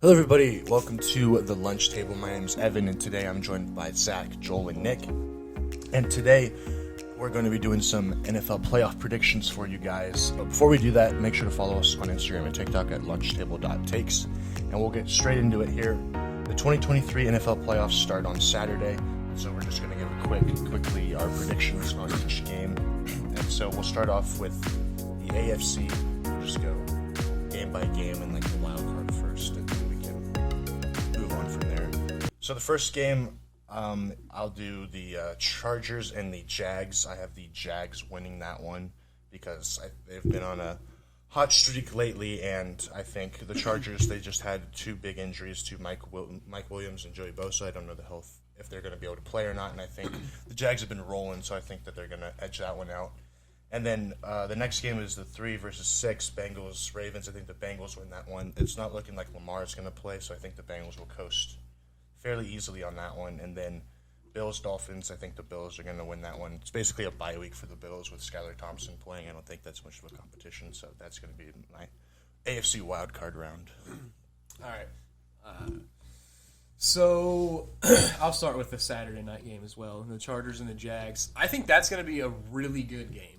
Hello everybody, welcome to The Lunch Table. My name is Evan and today I'm joined by Zach, Joel, and Nick. And today we're going to be doing some NFL playoff predictions for you guys. But before we do that, make sure to follow us on Instagram and TikTok at lunchtable.takes. And we'll get straight into it here. The 2023 NFL playoffs start on Saturday, so we're just going to give quickly our predictions on each game. And so we'll start off with the AFC. We'll just go game by game and the wild card first, and then we can move on from there. So the first game, I'll do the Chargers and the Jags. I have the Jags winning that one because they've been on a hot streak lately, and I think the Chargers, they just had two big injuries to Mike Williams and Joey Bosa. I don't know the health, if they're going to be able to play or not, and I think the Jags have been rolling, so I think that they're going to edge that one out. And then the next game is the 3 versus 6, Bengals-Ravens. I think the Bengals win that one. It's not looking like Lamar is going to play, so I think the Bengals will coast fairly easily on that one. And then Bills-Dolphins, I think the Bills are going to win that one. It's basically a bye week for the Bills with Skylar Thompson playing. I don't think that's much of a competition, so that's going to be my AFC wildcard round. All right. So I'll start with the Saturday night game as well, the Chargers and the Jags. I think that's going to be a really good game.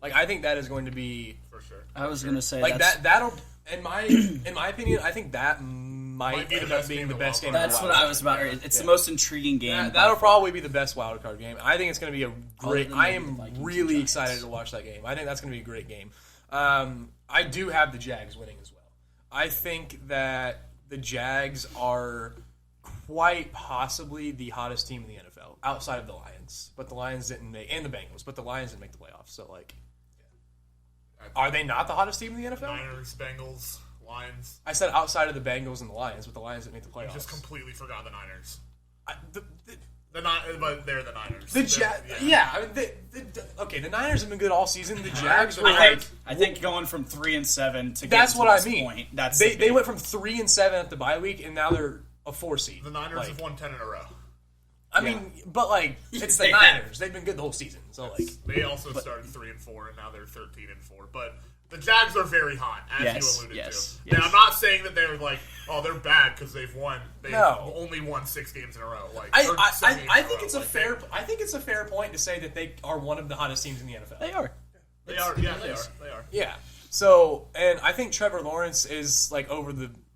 I think that is going to be for sure. I was going to say that'll in my opinion, I think that might end up being the best game. That's what I was about. It's the most intriguing game. That'll probably be the best wild card game. I think it's going to be a great. I am really excited to watch that game. I think that's going to be a great game. I do have the Jags winning as well. I think that the Jags are quite possibly the hottest team in the NFL outside of the Lions, but the Lions didn't make, and the Bengals, but the Lions didn't make the playoffs. So are they not the hottest team in the NFL? Niners, Bengals, Lions. I said outside of the Bengals and the Lions, but the Lions didn't make the playoffs. You just completely forgot the Niners. But they're the Niners. The Niners have been good all season. The Jags were I think going from 3-7 to that's get what to I this mean. Point, that's they went from 3-7 at the bye week, and now they're a 4 seed. The Niners have won 10 in a row. I mean, but it's the Niners. They've been good the whole season. So they also started 3-4, and now they're 13-4. But the Jags are very hot, as you alluded to. Yes. Now, I'm not saying that they're they're bad because they've won. They've only won 6 games in a row. I think it's a fair. I think it's a fair point to say that they are one of the hottest teams in the NFL. They are. They are. Yeah, they are. Yeah. So, and I think Trevor Lawrence is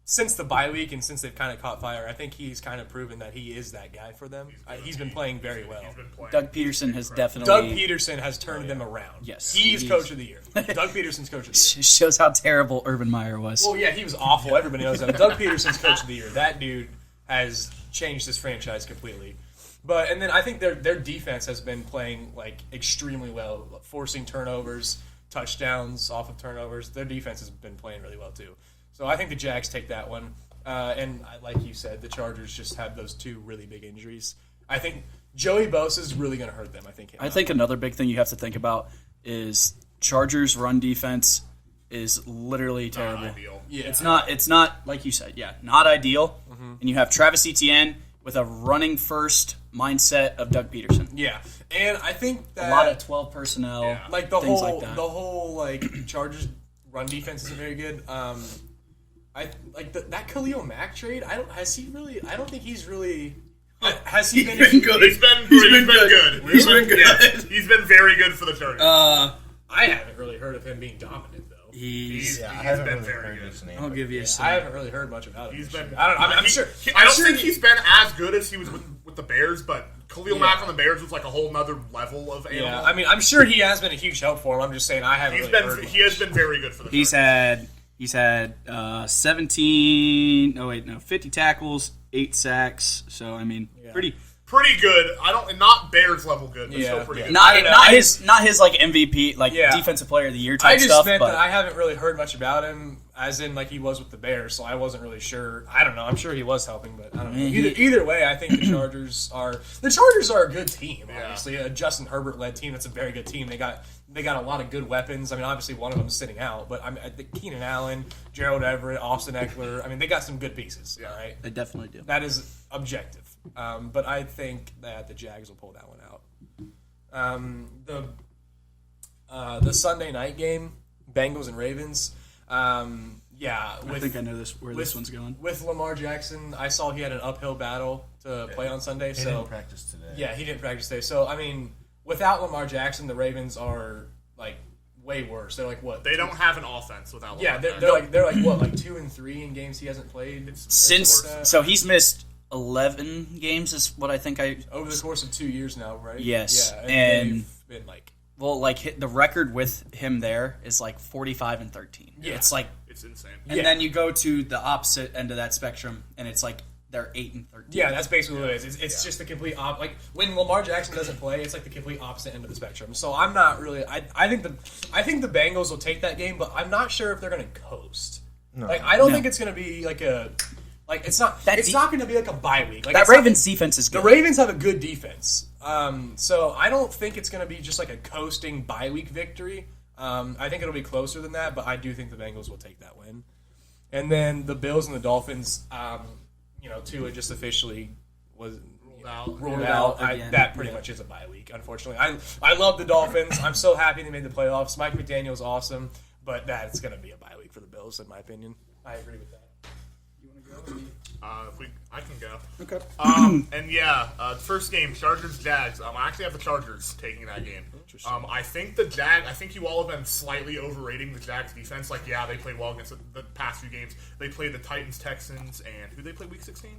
since the bye week and since they've kind of caught fire, I think he's kind of proven that he is that guy for them. He's been playing very well. Doug Peterson has definitely... Doug Peterson has turned them around. Yes. He's Coach of the Year. Doug Peterson's Coach of the Year. Shows how terrible Urban Meyer was. Well, yeah, he was awful. Everybody knows that. Doug Peterson's Coach of the Year. That dude has changed this franchise completely. And then I think their defense has been playing extremely well, forcing turnovers, touchdowns off of turnovers. Their defense has been playing really well too. So I think the Jags take that one. And like you said, the Chargers just have those two really big injuries. I think Joey Bosa is really going to hurt them. I think another big thing you have to think about is Chargers' run defense is literally terrible. Not ideal. Yeah. It's not like you said, not ideal. Mm-hmm. And you have Travis Etienne with a running first mindset of Doug Peterson. Yeah. And I think that a lot of 12 personnel, the things whole like that. The whole Chargers run defense isn't very good. That Khalil Mack trade. I don't think he's really. Has he been good? He's been good. He's been good. Yeah, he's been very good for the Chargers. I haven't really heard of him being dominant though. He's been really very good. I'll give you a I haven't really heard much about him. He's been. I'm sure. I don't think he's been as good as he was with the Bears, but Khalil Mack on the Bears was a whole nother level of animal. Yeah, I mean, I'm sure he has been a huge help for him. I'm just saying I haven't. He has been very good for the Chargers. He's had 50 tackles, 8 sacks. So I mean, pretty good. Not Bears level good, but still pretty good. Not his MVP, defensive player of the year type stuff. I just meant that I haven't really heard much about him, as in he was with the Bears, so I wasn't really sure. I don't know. I'm sure he was helping, but I don't know. Either way, I think the Chargers are a good team. Obviously, a Justin Herbert led team. That's a very good team. They got a lot of good weapons. I mean, obviously one of them is sitting out, but I think Keenan Allen, Gerald Everett, Austin Eckler. I mean, they got some good pieces. Yeah, all right, they definitely do. That is objective. But I think that the Jags will pull that one out. The Sunday night game, Bengals and Ravens. Yeah, I think I know this one's going. With Lamar Jackson, I saw he had an uphill battle to play on Sunday. He didn't practice today. Yeah, he didn't practice today. So I mean, without Lamar Jackson, the Ravens are like way worse. They're like what? They don't have an offense without. Yeah, Lamar they're like what, like 2-3 in games he hasn't played So he's missed 11 games is what I think over the course of 2 years now, right? Yes, Yeah, and they've been like. Well, like the record with him there is like 45-13. Yeah. It's like, it's insane. and then you go to the opposite end of that spectrum, and it's like they're 8-13. Yeah, that's basically what it is. It's just the complete like when Lamar Jackson doesn't play, it's like the complete opposite end of the spectrum. So I'm not really. I think the Bengals will take that game, but I'm not sure if they're going to coast. No. Like I don't think it's going to be like a. Like it's not going to be like a bye week. Like That Ravens defense is good. The Ravens have a good defense, so I don't think it's going to be just like a coasting bye week victory. I think it'll be closer than that, but I do think the Bengals will take that win. And then the Bills and the Dolphins, Tua just officially was ruled out. That pretty much is a bye week, unfortunately. I love the Dolphins. I'm so happy they made the playoffs. Mike McDaniel's awesome, but that's going to be a bye week for the Bills, in my opinion. I agree with that. I can go. Okay. And yeah, first game, Chargers-Jags. I actually have the Chargers taking that game. I think I think you all have been slightly overrating the Jags defense. Like, yeah, they played well against the past few games. They played the Titans, Texans, and who they play week 16?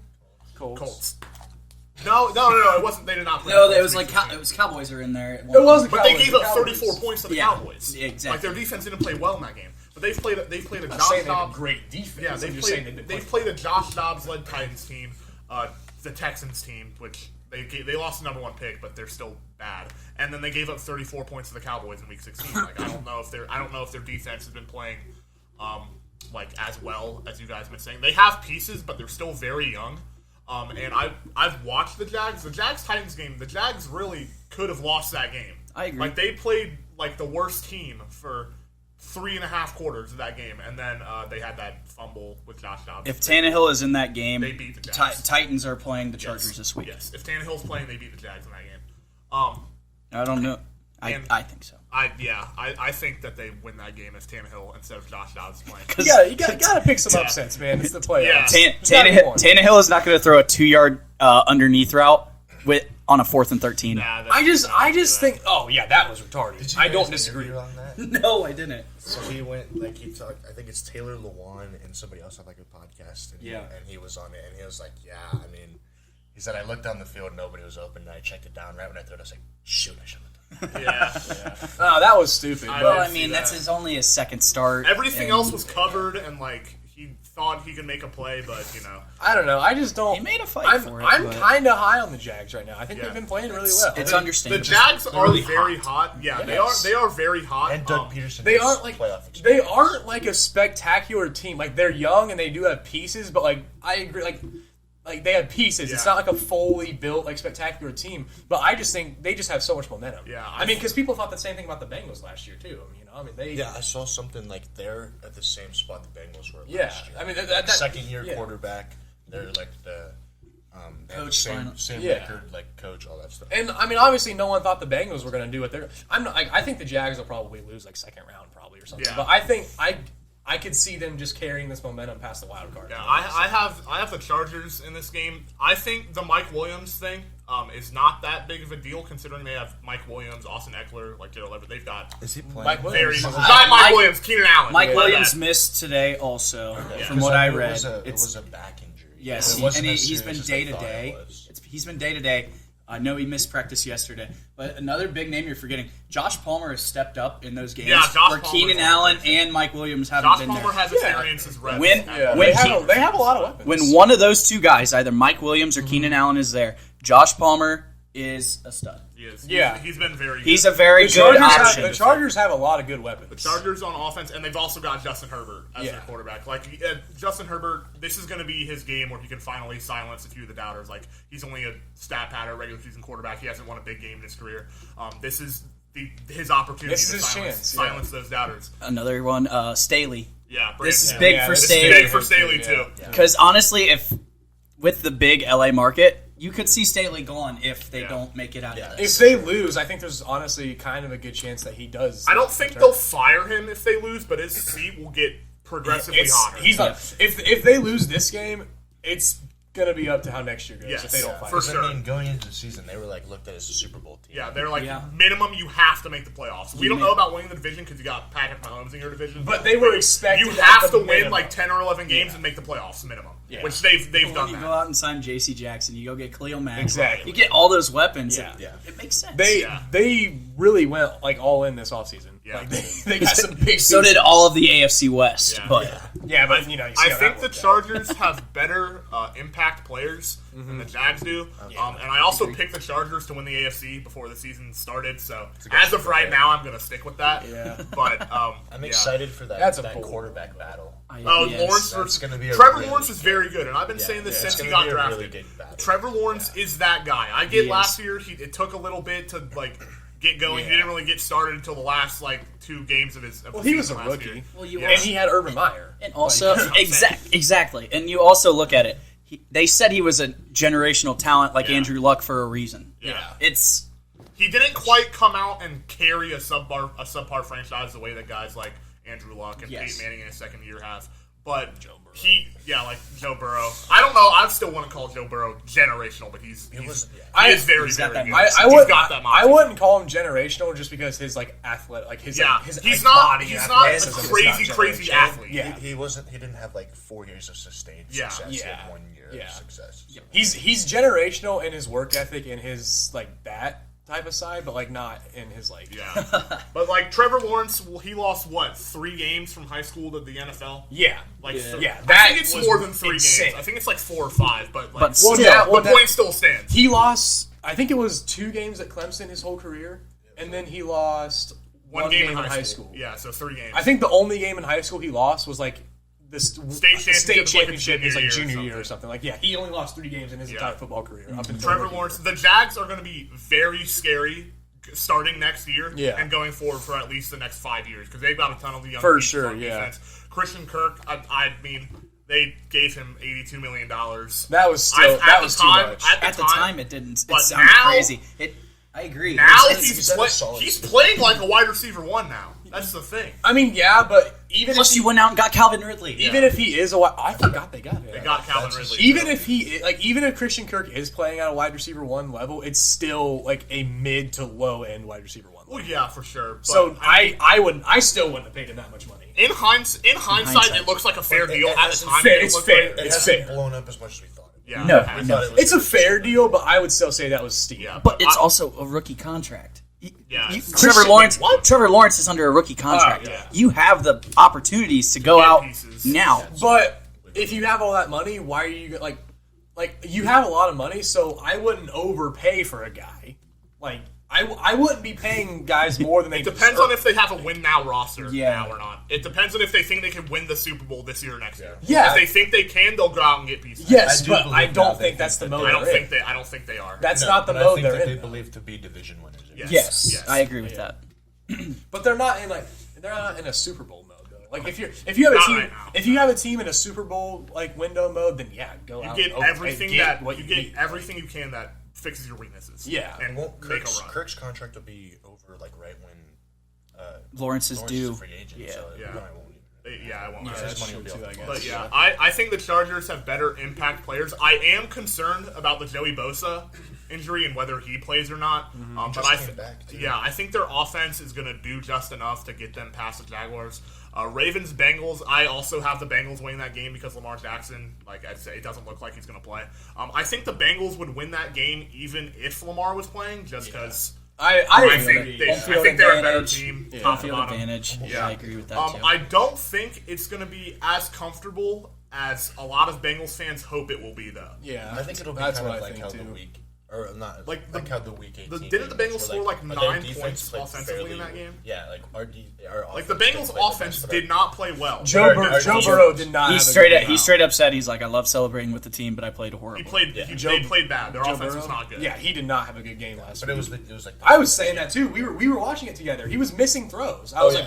Colts. No, it wasn't. They did not play. No, the it was Colts like week 16. it was Cowboys are in there. It wasn't. But they gave up 34 points to the Cowboys. Exactly. Like, their defense didn't play well in that game. But they've played a I'm Josh saying they have a Dobbs. great defense. Yeah, they've played a Josh Dobbs-led Titans team, the Texans team, which they lost the number 1 pick, but they're still bad. And then they gave up 34 points to the Cowboys in Week 16. Like, I don't know if their defense has been playing like as well as you guys have been saying. They have pieces, but they're still very young. And I've watched the Jags-Titans game. The Jags really could have lost that game. I agree. Like, they played like the worst team for 3.5 quarters of that game, and then they had that fumble with Josh Dobbs. If Tannehill is in that game, they beat the Jags. Titans are playing the Chargers this week. Yes, if Tannehill's playing, they beat the Jags in that game. I don't know. I think so. I think that they win that game if Tannehill instead of Josh Dobbs is playing. You gotta pick some upsets, man. It's the playoffs. Yeah. Tannehill is not going to throw a 2-yard underneath route on a 4th and 13. I just think. Oh yeah, that was retarded. I don't disagree on that. No, I didn't. So he went he talked. I think it's Taylor Lewan and somebody else had like a podcast, and he was on it, and he was like, "Yeah, I mean," he said, "I looked down the field, nobody was open, and I checked it down right when I threw it. I was like, shoot, I should have done." Yeah. Oh, that was stupid. Well, I mean, that's only his second start. Everything else was covered, and like he thought he could make a play, but I don't know. I just don't. He made a fight for it. I'm kind of high on the Jags right now. I think they've been playing really well. It's understandable. The Jags are really very hot. Yeah, Yes. they are very hot. And Doug Peterson. They aren't like playoff experience. they aren't like a spectacular team. Like they're young and they do have pieces, but like I agree, like they have pieces. It's Yeah. not like a fully built like spectacular team. But I just think they just have so much momentum. Yeah, I mean, because people thought the same thing about the Bengals last year too. I mean, they. Yeah, I saw something like they're at the same spot the Bengals were Yeah, last year. I mean that second year quarterback. They're like the Coach same Yeah. record, like coach, all that stuff. And I mean, obviously, no one thought the Bengals were going to do what they're. I'm not. I think the Jags will probably lose like second round, probably or something. Yeah. But I think I could see them just carrying this momentum past the wild card. Yeah, I have the Chargers in this game. I think the Mike Williams thing is not that big of a deal considering they have Mike Williams, Austin Eckler, like Gerald Everett. They've got Is he playing? Mike Williams. very not Mike Williams, Keenan Allen. Mike Yeah. Williams missed today also, from what I read. It was a back injury. Yes, It wasn't and as he's been serious as day they to thought it day. was. He's been day to day. I know he missed practice yesterday, but another big name you're forgetting: Josh Palmer has stepped up in those games Yeah, Josh where Palmer's Keenan on Allen the team. and Mike Williams haven't Josh been Palmer there. has experience as reps. When- They have a lot of weapons. When one of those two guys, either Mike Williams or Keenan Allen, is there, Josh Palmer is a stud. He is. Yeah. He's been very good. He's a very the good Chargers, option. the Chargers have a lot of good weapons. The Chargers on offense, and they've also got Justin Herbert as their quarterback. Like, Justin Herbert, this is going to be his game where he can finally silence a few of the doubters. Like, he's only a stat patter, regular season quarterback. He hasn't won a big game in his career. This is his opportunity This is to his chance, silence those doubters. Another one, Staley. Yeah, This is Brandon. big Yeah, for this is Staley. Big for Staley, too. Because honestly, if with the big LA market, you could see Staley gone if they don't make it out of this. If they lose, I think there's honestly kind of a good chance that he does. I don't think they'll fire him if they lose, but his seat will get progressively hotter. He's not. If they lose this game, it's gonna be up to how next year goes. Yes, if they don't find for it. sure. I mean, going into the season, they were like looked at as a Super Bowl team. Yeah, they're like Yeah. minimum you have to make the playoffs. We don't know about winning the division because you got Patrick Mahomes in your division. But they were expected. You at have the to win minimum. like 10 or 11 games and make the playoffs minimum. Yeah. Which they've When done you that. go out and sign J.C. Jackson, you go get Khalil Mack. Exactly. You get all those weapons. Yeah. It makes sense. They really went like all in this offseason. Yeah. Like, they got some big. so did all of the AFC West. Yeah. But Yeah, but you know, you I see how think that the worked out. Chargers have better impact players than the Jags do. And I also picked the Chargers to win the AFC before the season started. So as of right now, I'm going to stick with that. Yeah. But I'm excited for that, That's a that bold quarterback battle. Lawrence That's versus gonna be a Trevor really Lawrence is good very good, and I've been saying this it's since he gonna got be a drafted. really good battle. Trevor Lawrence is that guy. I get He last is. year it took a little bit to like get going. Yeah. He didn't really get started until the last like 2 games of his. Well, he was a rookie. Year. Well, you And he had Urban Meyer. And also, Like, exactly. And you also look at it. They said he was a generational talent like Yeah. Andrew Luck for a reason. Yeah. It's He didn't quite come out and carry a subpar franchise the way that guys like Andrew Luck and Yes. Peyton Manning in his second year have. But like Joe Burrow. I don't know. I still want to call Joe Burrow generational, but he is very, He's got very that good. mindset. I He's would. got that I mindset. wouldn't call him generational just because his like athletic, like his Yeah, his he's like, not. body He's and not a athleticism is crazy generational. athlete. Yeah, He wasn't. He didn't have like 4 years of sustained success. He Yeah. had 1 year Yeah. of success. So. he's generational in his work ethic and his like that type of side, but like not in his like. Yeah, but like Trevor Lawrence, he lost what 3 games from high school to the NFL. Yeah, Like yeah. I That think it's was more than 3 insane. games. I think it's like 4 or 5. But like, But still- the point still stands. He lost. I think it was 2 games at Clemson his whole career, and then he lost One game in high school. Yeah, so 3 games. I think the only game in high school he lost was like the State championship his like junior junior year year or something. Like he only lost 3 games in his entire football career. Up until Trevor rookie Lawrence. year. The Jags are going to be very scary starting next year Yeah. and going forward for at least the next 5 years because they've got a ton of the young For pieces sure, on yeah. defense. Christian Kirk, I mean, they gave him $82 million. That was still that was too much. at the time it didn't. It But sounded now- crazy. I agree. Now It's- he's playing like a wide receiver 1 now. That's the thing. I mean, yeah, but even Plus, if you went out and got Calvin Ridley. even if he is a wide, I forgot they got him. They got Calvin that's Ridley. Even too. if even if Christian Kirk is playing at a wide receiver 1 level, it's still like a mid to low end wide receiver 1 Well, level. yeah, for sure. But, So I I still wouldn't have paid him that much money. in hindsight, it looks like a fair deal. At the time, fair- it's looked fair. like- It It's hasn't fair. blown up as much as we thought. Yeah, No, it has. We thought it was It's a fair deal, but I would still say that was steep. Yeah, But it's also a rookie contract. Yeah. Trevor Lawrence is under a rookie contract. yeah. You have the opportunities to go get out pieces. now. But if you have all that money, why are you like you have a lot of money? So I wouldn't overpay for a guy. Like I wouldn't be paying guys more than they Depends on if they have a win now roster Yeah. now or not. It depends on if they think they can win the Super Bowl this year or next year. Yeah. If they think they can, they'll go out and get pieces. Yes, I do but believe I now don't they think that's the think mode. that I don't they're think in. they. I don't think they are. That's No, not the but I mode think they're that they in. believe to be division winners. Yes, Yes. I agree with that. But they're not in a Super Bowl mode though. Like if you have a Not team right now. if you have a team in a Super Bowl like window mode, then yeah, go You out. get and everything get that you get everything you can that fixes your weaknesses. Yeah. and Won't make a Kirk's, run. Kirk's contract will be over like right when Lawrence is Lawrence due. is a free agent. Yeah. So it Yeah. probably won't even. Yeah, I won't. Yeah, matter. that's money true will be too, off I the guess. But yeah, I think the Chargers have better impact players. I am concerned about the Joey Bosa injury and whether he plays or not. But Just came back, too. I think their offense is going to do just enough to get them past the Jaguars. Ravens, Bengals. I also have the Bengals winning that game because Lamar Jackson, like I'd say, it doesn't look like he's going to play. I think the Bengals would win that game even if Lamar was playing, just because. I I agree. think they're a better team. Home Top to field bottom. advantage. Yeah. I agree with that too. I don't think it's going to be as comfortable as a lot of Bengals fans hope it will be, though. Yeah, I think it'll be that's kind what of I like think how too. the week, or not Like like how the week 18. didn't the games Bengals were, score like their 9 defense points played offensively in fairly- that game? Yeah, like our Like the offense Bengals' didn't play the offense best, but did not play well. Joe Our Burrow did not. He's have a straight good up. game. He straight up said he's like, I love celebrating with the team, but I played horrible. He played. They played bad. Their Joe offense was Burrow? not good. Yeah, he did not have a good game last But week. it was like I was saying that too. We were watching it together. He was missing throws. I was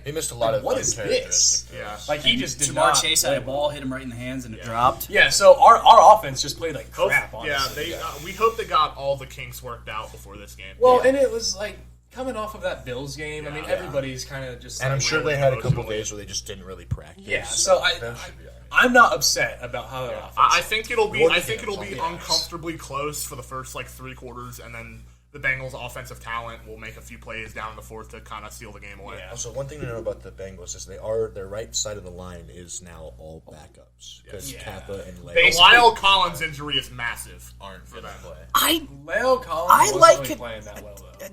he missed a lot of what is this? uncharacteristic Yeah. throws. Like he just did Jamar not. Chase had a ball, hit him right in the hands, and it dropped. Yeah, so our offense just played like crap. Yeah, Honestly. we hope they got all the kinks worked out before this game. Well, and it was like coming off of that Bills game, I mean, everybody's kind of just. And I'm like, sure really they had a couple emotionally. days where they just didn't really practice. Yeah, so That should be all right. I'm not upset about how their offense. I think it'll be. More I think it'll be defense. uncomfortably close for the first like 3 quarters, and then the Bengals' offensive talent will make a few plays down in the fourth to kind of seal the game away. Yeah. Also, one thing to know about the Bengals is their right side of the line is now all backups because Yeah. Kappa and Leo The Basically- Lyle Collins injury is massive. aren't for going to them. play. Leo Collins I wasn't like really it. playing that well though.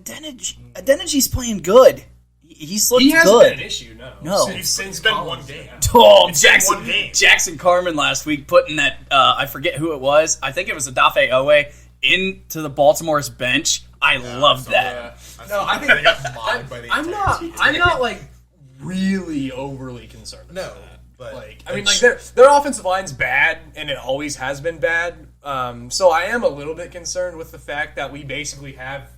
Adeneji's playing good. He's looked He hasn't good. been an issue, no. No. Since been Collins, one game. yeah. Oh, It's been Jackson, one game. Jackson Carman last week putting that, I forget who it was. I think it was Adafe Owe into the Baltimore's bench. I love that. Yeah. No, I think They got mobbed by the I'm entire not. team. I'm not like really overly concerned. No, about that. but Like, I mean, like their offensive line's bad, and it always has been bad. So I am a little bit concerned with the fact that we basically have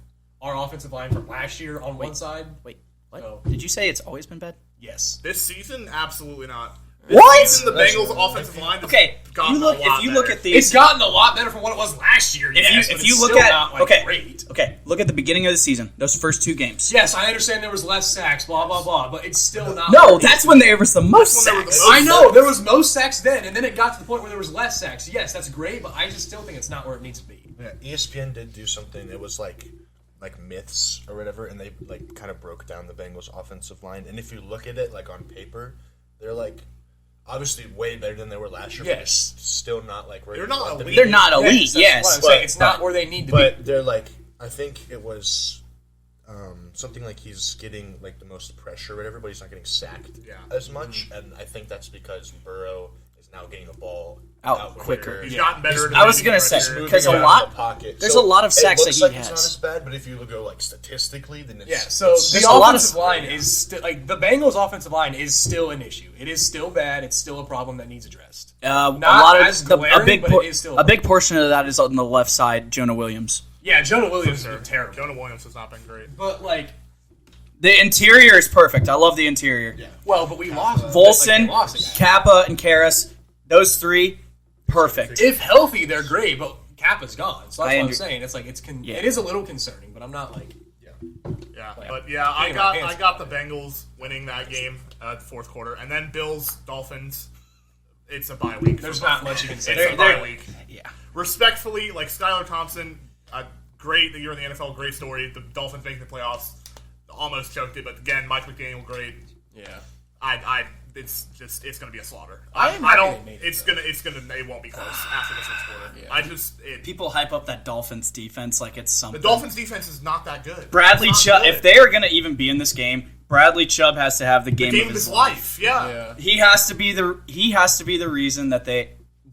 our offensive line from last year on one side. Wait, what? Oh. Did you say it's always been bad? Yes. This season, absolutely not. What? This season, the Bengals' offensive line. Has Okay, gotten you look. a lot If you look better. at these, It's gotten a lot better from what it was last year. Yes, if but you it's look still at not, like, great. okay, look at the beginning of the season. Those first 2 games. Yes, I understand there was less sacks, blah blah blah, but it's still not. No, what it that's is. when there was the most That's when there was sacks. the most I know there was most sacks then, and then it got to the point where there was less sacks. Yes, that's great, but I just still think it's not where it needs to be. Yeah, ESPN did do something. It was like myths or whatever, and they like kind of broke down the Bengals' offensive line. And if you look at it like on paper, they're like obviously way better than they were last year. But Yes. it's still not like where They're you not want them to elite. be. They're not elite. That's Yes, what I'm but- saying. It's not where they need to be. But they're like, I think it was something like he's getting like the most pressure or whatever, but he's not getting sacked as much. And I think that's because Burrow is now getting the ball Out quicker. He's gotten better. I was gonna say, moving because a around lot- the pocket. there's a lot of sacks it looks that like he it's has. not as bad, but if you go like statistically, then it's yeah, so it's- the There's a lot of- offensive line is still like the Bengals' offensive line is still an issue. It is still bad. It's still a problem that needs addressed. A Not lot of as glaring, but it is still a big portion of that is on the left side. Jonah Williams. Yeah, Jonah Williams has been terrible. Jonah Williams has not been great. But like, The interior is perfect. I love the interior. well, but we lost Volson, they lost a guy. Kappa, and Karras. Those 3, perfect. If healthy, they're great, but Kappa's gone. So that's what I'm under- saying. It's like it is a little concerning, but I'm not like Yeah, Like, but yeah, I getting my got pants the Bengals winning that game, fourth quarter, and then Bills Dolphins. It's a bye week. there's not much you can say. It's a bye week. Yeah. Respectfully, like Skylar Thompson, great that you're in the NFL. Great story. The Dolphins making the playoffs. Almost choked it, but again, Mike McDaniel, great. Yeah. It's going to be a slaughter. I am I happy don't. they made It's gonna. It won't be close after the first quarter. Yeah. People hype up that Dolphins defense like it's something. The Dolphins defense is not that good. Bradley It's not Chubb, good. if they are going to even be in this game, Bradley Chubb has to have the game, game of his life, yeah. He has to be the reason that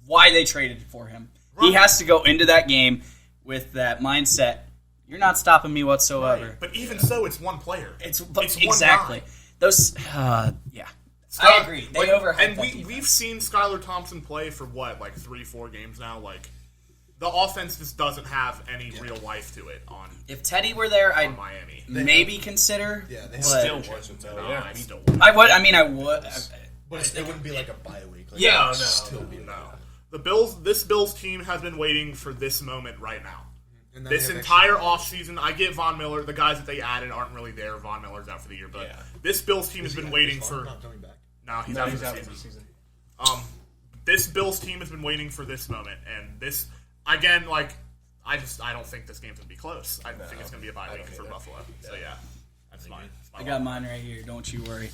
why they traded for him. He has to go into that game with that mindset. You're not stopping me whatsoever. Right. But even so, it's one player. It's one exactly guy. those. Yeah, I agree. They overhyped and that defense. we've seen Skylar Thompson play for what, like 3-4 games now. Like the offense just doesn't have any real life to it on If Teddy were there, I'd Miami. maybe consider. Yeah, they but Still wasn't though. No, Yeah. I still wouldn't. I would. I mean, I would. But it wouldn't be like a bye week. Like, Yeah, it would no, still be No. This Bills team has been waiting for this moment right now. And then This they have entire offseason, I get Von Miller. The guys that they added aren't really there. Von Miller's out for the year, but Yeah. this Bills team has been waiting for. not coming back. No, he's No, out he's for out the for the season. season. This Bills team has been waiting for this moment, and this again, like I don't think this game's gonna be close. I think it's gonna be a bye week for either. Buffalo. So yeah, that's fine. I got mine right here. Don't you worry.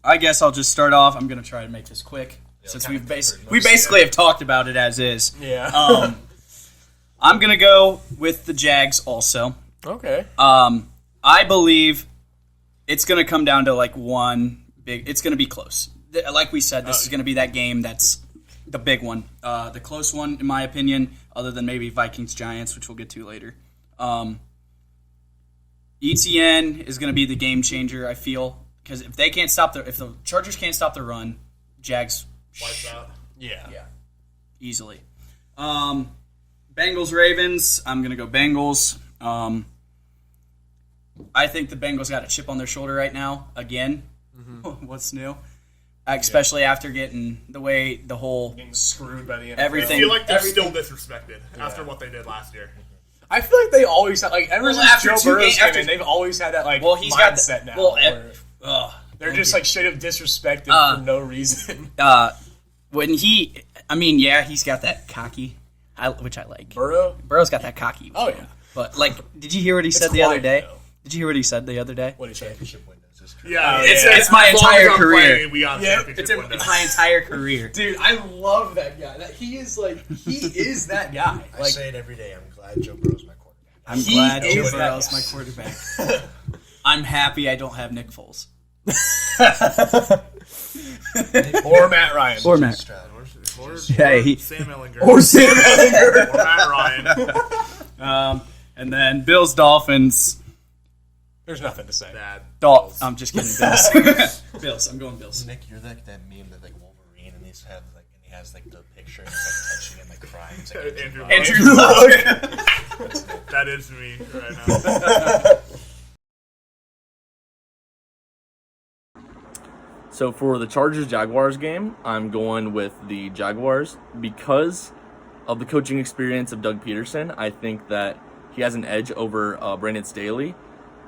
I guess I'll just start off. I'm gonna try to make this quick since kind we of basically have talked about it as is. Yeah. I'm gonna go with the Jags also. Okay. I believe it's going to come down to like one big. It's going to be close. Like we said, this is going to be that game that's the big one, the close one, in my opinion. Other than maybe Vikings Giants, which we'll get to later. ETN is going to be the game changer. I feel because if they can't stop if the Chargers can't stop the run, Jags Wipes out. Yeah. easily. Bengals Ravens. I'm going to go Bengals. I think the Bengals got a chip on their shoulder right now. Again, what's new? Especially after getting the whole Getting screwed by the NFL. I Everything. feel like they're Everything- still disrespected after what they did last year. I feel like they always have, like, ever since after Joe 2 Burrow's games- came after- in, they've always had that, like, Well, he's got mindset the, now. well, where they're just, like, straight up disrespected for no reason. when he, I mean, yeah, he's got that cocky, which I like. Burrow's got that cocky. Oh, yeah. But, like, did you hear what he said the other day? though. Did you hear what he said the other day? What did he say? Championship windows is correct. Yeah, It's my as long entire as I'm career. playing, we on championship It's windows. my entire career. Dude, I love that guy. He is that guy. I Like, say it every day. I'm glad Joe Burrow's my quarterback. I'm glad is Joe that Burrow's guy. my quarterback. I'm happy I don't have Nick Foles. or Matt Ryan. Or Matt. Stroud. Or Yeah, Sam Ellinger. Or Sam Ellinger. Or Matt Ryan. And then Bills Dolphins. There's nothing to say. Bad. I'm just kidding. Bills. Bills. I'm going Bills. Nick, you're like that meme that like Wolverine and he has like the picture and he's like touching and like crying. It's like Andrew Luck. That is me right now. So for the Chargers-Jaguars game, I'm going with the Jaguars because of the coaching experience of Doug Peterson. I think that he has an edge over Brandon Staley.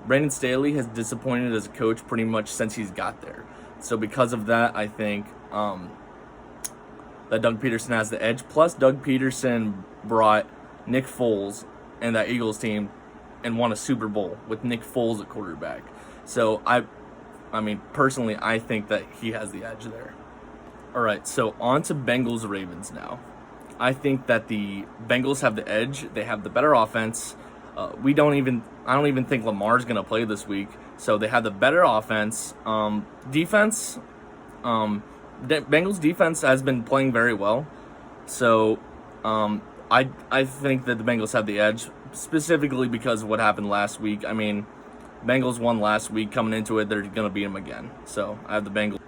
Brandon Staley has disappointed as a coach pretty much since he's got there. So because of that, I think that Doug Peterson has the edge. Plus, Doug Peterson brought Nick Foles and that Eagles team and won a Super Bowl with Nick Foles at quarterback. So I mean, personally, I think that he has the edge there. All right, so on to Bengals-Ravens now. I think that the Bengals have the edge. They have the better offense. I don't even think Lamar's going to play this week. So they have the better offense. Defense, Bengals defense has been playing very well. So I think that the Bengals have the edge, specifically because of what happened last week. I mean, Bengals won last week. Coming into it, they're going to beat them again. So I have the Bengals.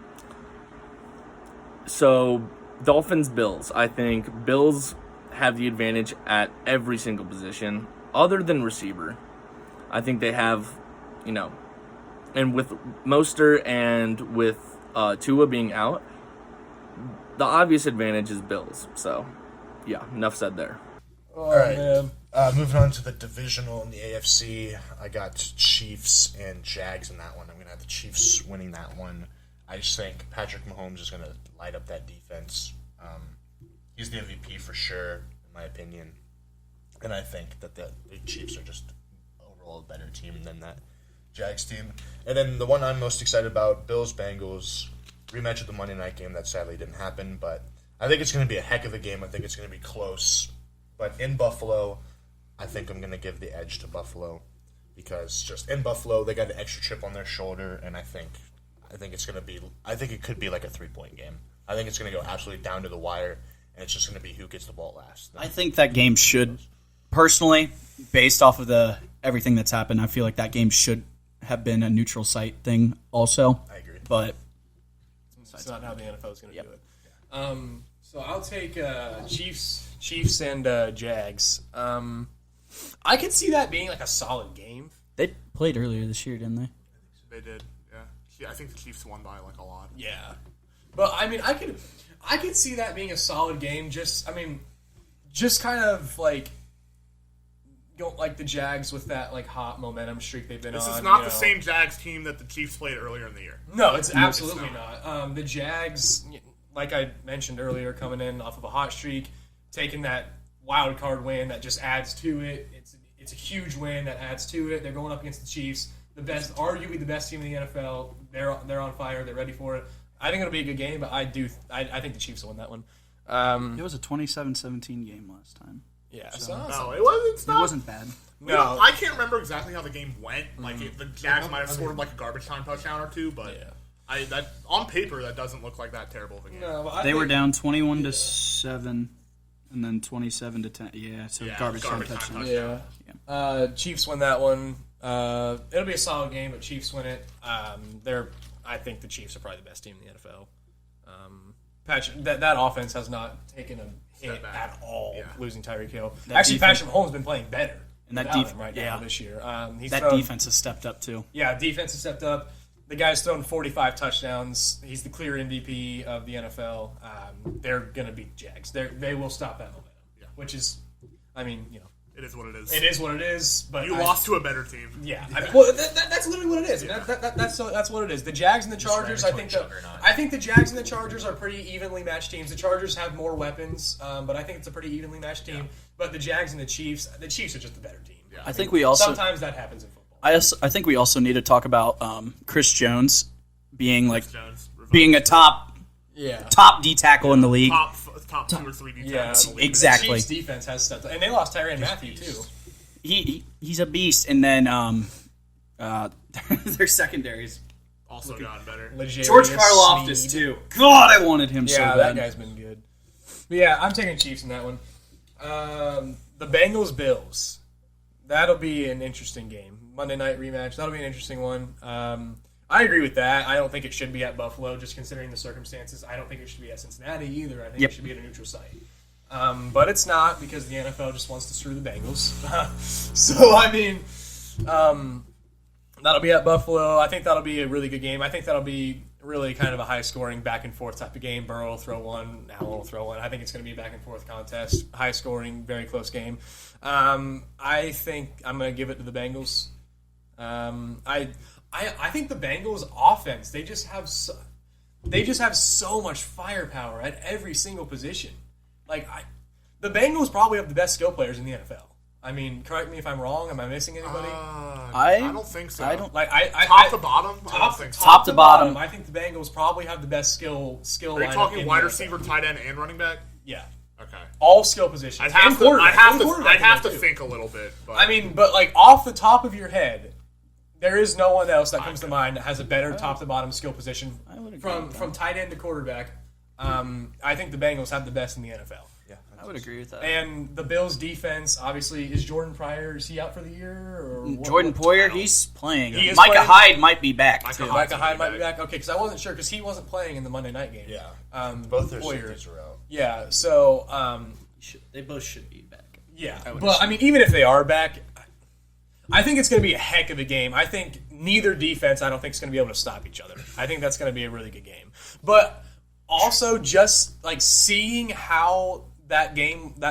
So Dolphins-Bills. I think Bills have the advantage at every single position, other than receiver. I think they have, and with Mostert and with Tua being out, the obvious advantage is Bills. So, yeah, enough said there. Oh, All right. man. Moving on to the divisional in the AFC, I got Chiefs and Jags in that one. I'm going to have the Chiefs winning that one. I just think Patrick Mahomes is going to light up that defense. He's the MVP for sure, in my opinion. And I think that the Chiefs are just overall a better team than that Jags team. And then the one I'm most excited about, Bills-Bengals, rematch of the Monday night game. That sadly didn't happen, but I think it's going to be a heck of a game. I think it's going to be close. But in Buffalo, I think I'm going to give the edge to Buffalo because just in Buffalo, they got an extra chip on their shoulder, and I think it's going to be. I think it could be like a 3-point game. I think it's going to go absolutely down to the wire, and it's just going to be who gets the ball last. I think that game should, personally, based off of everything that's happened, I feel like that game should have been a neutral site thing also. I agree. But That's not how the NFL is going to do it. So I'll take Chiefs and Jags. I could see that being like a solid game. they played earlier this year, didn't they? They did, yeah. I think the Chiefs won by like a lot. Yeah, but I mean, I could see that being a solid game. Just kind of like go like the Jags with that like hot momentum streak they've been on. This is not the same Jags team that the Chiefs played earlier in the year. No, it's absolutely not. The Jags, like I mentioned earlier, coming in off of a hot streak, taking that wild card win that just adds to it. It's a huge win that adds to it. They're going up against the Chiefs, arguably the best team in the NFL. They're on fire. They're ready for it. I think it'll be a good game, but I think the Chiefs will win that one. It was a 27-17 game last time. Yeah, No, it wasn't. It wasn't bad. No, I can't remember exactly how the game went. Like the Jags might have scored like a garbage time touchdown or two, but on paper that doesn't look like that terrible of a game. no, but They were down 21-7, and then 27-10. Yeah, so garbage time touchdown. Yeah. Chiefs win that one. It'll be a solid game, but Chiefs win it. I think the Chiefs are probably the best team in the NFL. That offense has not taken a hit at all, losing Tyreek Hill. Actually, Patrick Mahomes has been playing better. And that defense right now this year. Defense has stepped up too. Yeah, defense has stepped up. The guy's thrown 45 touchdowns. He's the clear MVP of the NFL. They're going to beat the Jags. They will stop that momentum, which is, It is what it is. It is what it is. But You lost to a better team. Yeah, I mean, well, that's literally what it is. Yeah. That's what it is. The Jags and the Chargers. I think the Jags and the Chargers are pretty evenly matched teams. The Chargers have more weapons, but I think it's a pretty evenly matched team. Yeah. But the Jags and the Chiefs are just the better team. Yeah. I think we also sometimes that happens in football. I think we also need to talk about Chris Jones being being a top D tackle in the league. Top 2 or 3 D tackles. Yeah, in the league. Exactly. The Chiefs defense has stuff, and they lost Tyrann Mathieu too. He's a beast, and then their secondaries Also gotten better. George Karlaftis too. God, I wanted him so bad. That guy's been good. But yeah, I'm taking Chiefs in that one. The Bengals Bills. That'll be an interesting game. Monday night rematch. That'll be an interesting one. I agree with that. I don't think it should be at Buffalo, just considering the circumstances. I don't think it should be at Cincinnati either. I think it should be at a neutral site. But it's not, because the NFL just wants to screw the Bengals. So, I mean, that'll be at Buffalo. I think that'll be a really good game. I think that'll be really kind of a high-scoring, back-and-forth type of game. Burrow will throw one, Allen will throw one. I think it's going to be a back-and-forth contest, high-scoring, very close game. I think I'm going to give it to the Bengals. I think the Bengals' offense, they just have so much firepower at every single position. The Bengals probably have the best skill players in the NFL. I mean, correct me if I'm wrong. Am I missing anybody? I don't think so. I don't top to bottom. I don't think so. Top to bottom. I think the Bengals probably have the best skill. Are you talking wide receiver, tight end, and running back? Yeah. Okay. All skill positions. I'd have to think a little bit. But. I mean, but off the top of your head, there is no one else that comes to mind that has a better top to bottom skill position from tight end to quarterback. I think the Bengals have the best in the NFL. Yeah, I would agree with that. And the Bills' defense, obviously, is Jordan Pryor? Is he out for the year? Or Jordan Poyer, he's playing. He is Micah playing? Hyde might be back too. Micah Hyde might be back. Okay, because I wasn't sure because he wasn't playing in the Monday night game. Yeah. Both their safeties are out. Yeah. So they both should be back. Yeah, but I mean, even if they are back, I think it's going to be a heck of a game. I think neither defense, I don't think, is going to be able to stop each other. I think that's going to be a really good game. But also, just seeing how that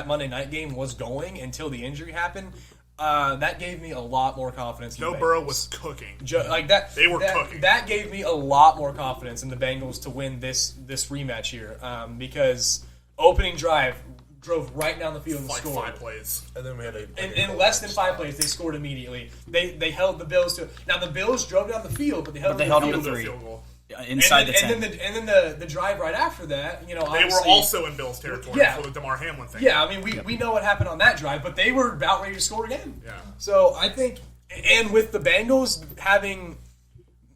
Monday night game was going until the injury happened, that gave me a lot more confidence. Joe Burrow was cooking. They were cooking. That gave me a lot more confidence in the Bengals to win this rematch here, because opening drive drove right down the field and scored. 5 plays. And then we had in less than 5 plays, they scored immediately. They held the Bills to. Now the Bills drove down the field, but they held them to 3 field goal. Inside the 10. And then the drive right after that, they were also in Bills territory for the DeMar Hamlin thing. Yeah, I mean we know what happened on that drive, but they were about ready to score again. Yeah. So I think, and with the Bengals having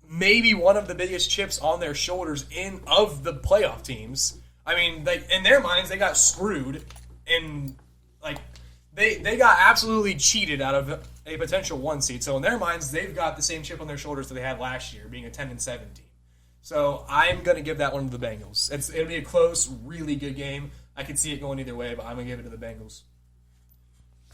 maybe one of the biggest chips on their shoulders of the playoff teams, I mean, in their minds they got screwed, and they got absolutely cheated out of a potential 1 seed. So in their minds, they've got the same chip on their shoulders that they had last year, being a 10-7 team. So I'm going to give that one to the Bengals. It'll be a close, really good game. I could see it going either way, but I'm going to give it to the Bengals.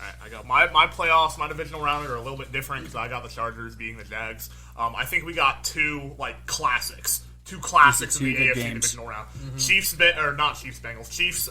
All right, I got my playoffs, my divisional round are a little bit different because I got the Chargers beating the Jags. I think we got two classics. Two classics in the AFC divisional round. Mm-hmm. Chiefs,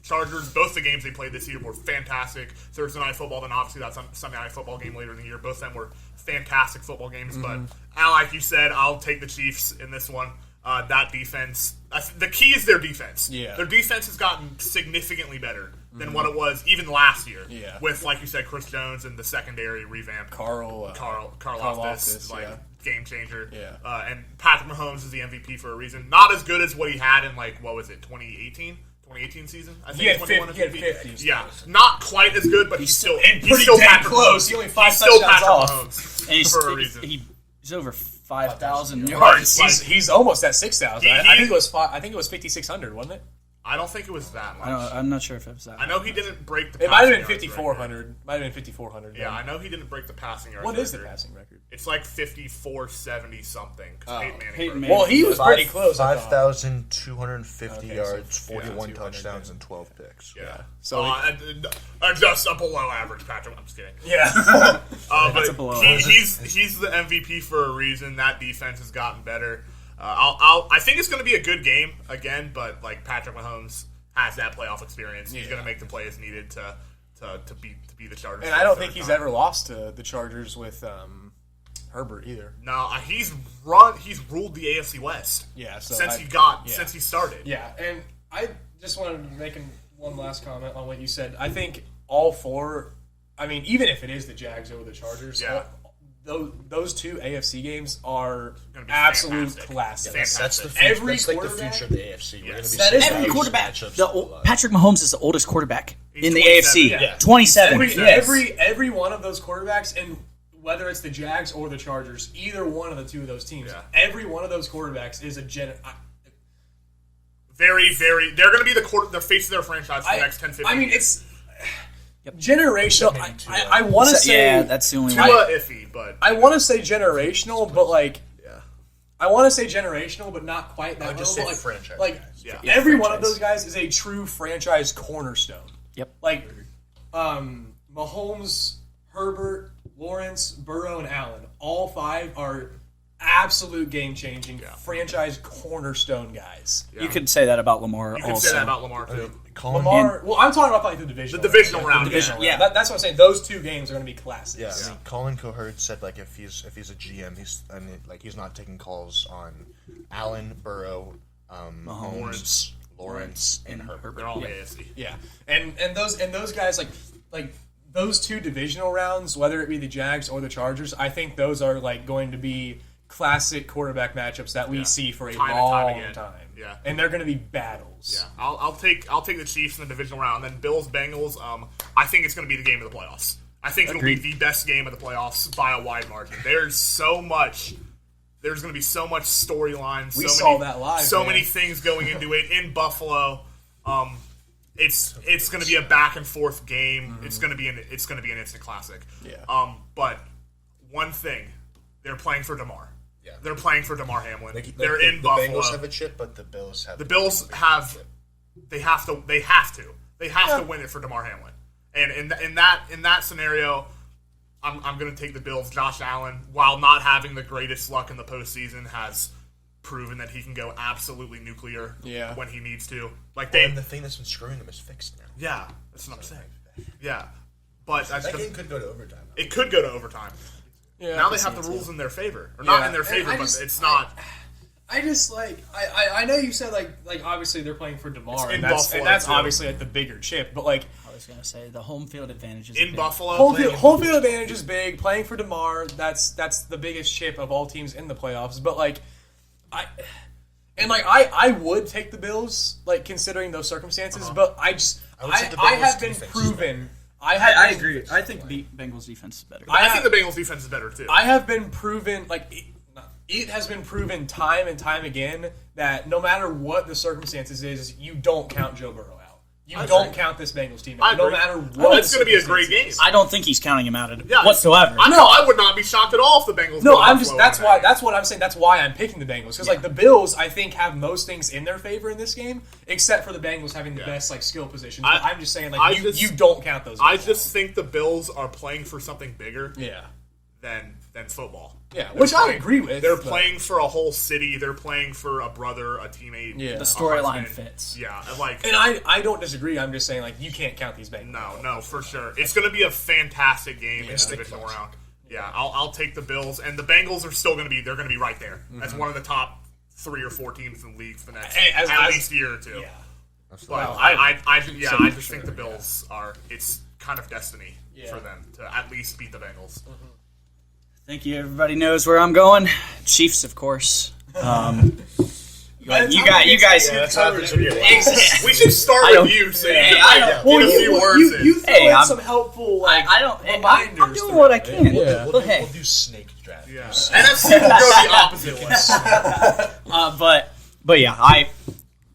Chargers, both the games they played this year were fantastic. Thursday Night Football, then obviously that Sunday Night Football game later in the year. Both of them were fantastic football games. Mm-hmm. But, like you said, I'll take the Chiefs in this one. That defense, the key is their defense. Yeah. Their defense has gotten significantly better than what it was even last year. Yeah. With, like you said, Chris Jones and the secondary revamp. Karlaftis, game changer. Yeah. And Patrick Mahomes is the MVP for a reason. Not as good as what he had in 2018? 2018 season? I think he had 50. Yeah. Not quite as good, but he's still damn close. He only 5 touchdowns off. And for a reason. He's over 5,000 yards. He's almost at 6,000. I think it was 5,600, wasn't it? I don't think it was that much. I'm not sure if it was that. I know he didn't break the. It might have been 5,400. Might have been 5,400. Yeah, I know he didn't break the passing yard. What is the passing record? It's 5,470 something. Peyton Manning. Well, he was pretty close. 5,250 yards, 41 touchdowns, and 12 picks. Yeah. So just a below average Patrick. I'm just kidding. Yeah. But he's the MVP for a reason. That defense has gotten better. I think it's going to be a good game again, but Patrick Mahomes has that playoff experience. He's going to make the plays needed to beat the Chargers. And I don't think he's ever lost to the Chargers with Herbert either. No, he's ruled the AFC West. Yeah, so since he started. Yeah, and I just wanted to make one last comment on what you said. I think all four. I mean, even if it is the Jags over the Chargers, those two AFC games are absolute classics. That's the Every future of the AFC. We're gonna be Every quarterback. Patrick Mahomes is the oldest quarterback in the 27, AFC. yeah. 27. Every one of those quarterbacks, and whether it's the Jags or the Chargers, either one of the two of those teams, every one of those quarterbacks is a very, very. They're going to be the face of their franchise for the next 10, 15 years. I mean, it's generational. I want to say that's the only Tua way. iffy, but I want to say generational, but I want to say generational, but not quite that I would just level. say franchise guys. Every one of those guys is a true franchise cornerstone. Yep. Like Mahomes, Herbert, Lawrence, Burrow, and Allen. All five are absolute game-changing franchise cornerstone guys. Yeah. You could say that about Lamar you also. can say that about Lamar too. Lamar. Well, I'm talking about like the divisional. The divisional round. The divisional Yeah. round. That's what I'm saying. Those two games are going to be classics. Yeah, I mean, Colin Cowherd said like if he's a GM, he's not taking calls on Allen, Burrow, Mahomes, Lawrence, and Herbert. They're all AFC. Yeah, and those guys like those two divisional rounds, whether it be the Jags or the Chargers, I think those are like going to be classic quarterback matchups that we see for a long time. Yeah, and they're going to be battles. Yeah, I'll take the Chiefs in the divisional round, and then Bills Bengals. I think it's going to be the game of the playoffs. I think it'll be the best game of the playoffs by a wide margin. There's going to be so much storyline. We saw that live. So many things going into it in Buffalo. It's going to be a back and forth game. Mm-hmm. It's going to be an instant classic. Yeah. But one thing, they're playing for DeMar. Yeah. They're playing for DeMar Hamlin. They're in the Buffalo. The Bengals have a chip, but the Bills have. The Bills have. They have to win it for DeMar Hamlin. And in that scenario, I'm going to take the Bills. Josh Allen, while not having the greatest luck in the postseason, has proven that he can go absolutely nuclear when he needs to. And the thing that's been screwing them is fixed now. Yeah, that's what I'm saying. Yeah, but that game could go to overtime. It could go to overtime. Yeah, now they have the rules in their favor, or not in their favor, but it's not. I just I know you said like obviously they're playing for DeMar, and Buffalo, that's obviously like the bigger chip, but like I was gonna say the home field advantage is in big. Buffalo. Home field advantage is big. Playing for DeMar, that's the biggest chip of all teams in the playoffs. But like I would take the Bills, like considering those circumstances. But I have been proven. I agree. I think the Bengals defense is better. I think the Bengals defense is better too. I have been proven it has been proven time and time again that no matter what the circumstances is, you don't count Joe Burrow out. You don't count this Bengals team out, no matter what. It's going to be a great game. I don't think he's counting him out whatsoever. I would not be shocked at all if the Bengals. No, that's what I'm saying. That's why I'm picking the Bengals because like the Bills, I think have most things in their favor in this game, except for the Bengals having the best like skill positions. But I'm just saying like you don't count those. I just think the Bills are playing for something bigger. Than football. Yeah, which I agree with. They're playing for a whole city. They're playing for a brother, a teammate. Yeah, the storyline fits. Yeah, and I don't disagree. I'm just saying like you can't count these Bengals. No, for sure. It's going to be a fantastic game in the divisional round. Yeah, I'll take the Bills, and the Bengals are still going to be. They're going to be right there as one of the top 3 or 4 teams in the league for the next at least year or two. Yeah, but I just think the Bills are. It's kind of destiny for them to at least beat the Bengals. Mm-hmm. I think everybody knows where I'm going. Chiefs, of course. You guys. We should start with you. Saying you throw in some helpful. I'm doing what I can. We'll do snake draft. Yeah. NFC will go the opposite way. But yeah, I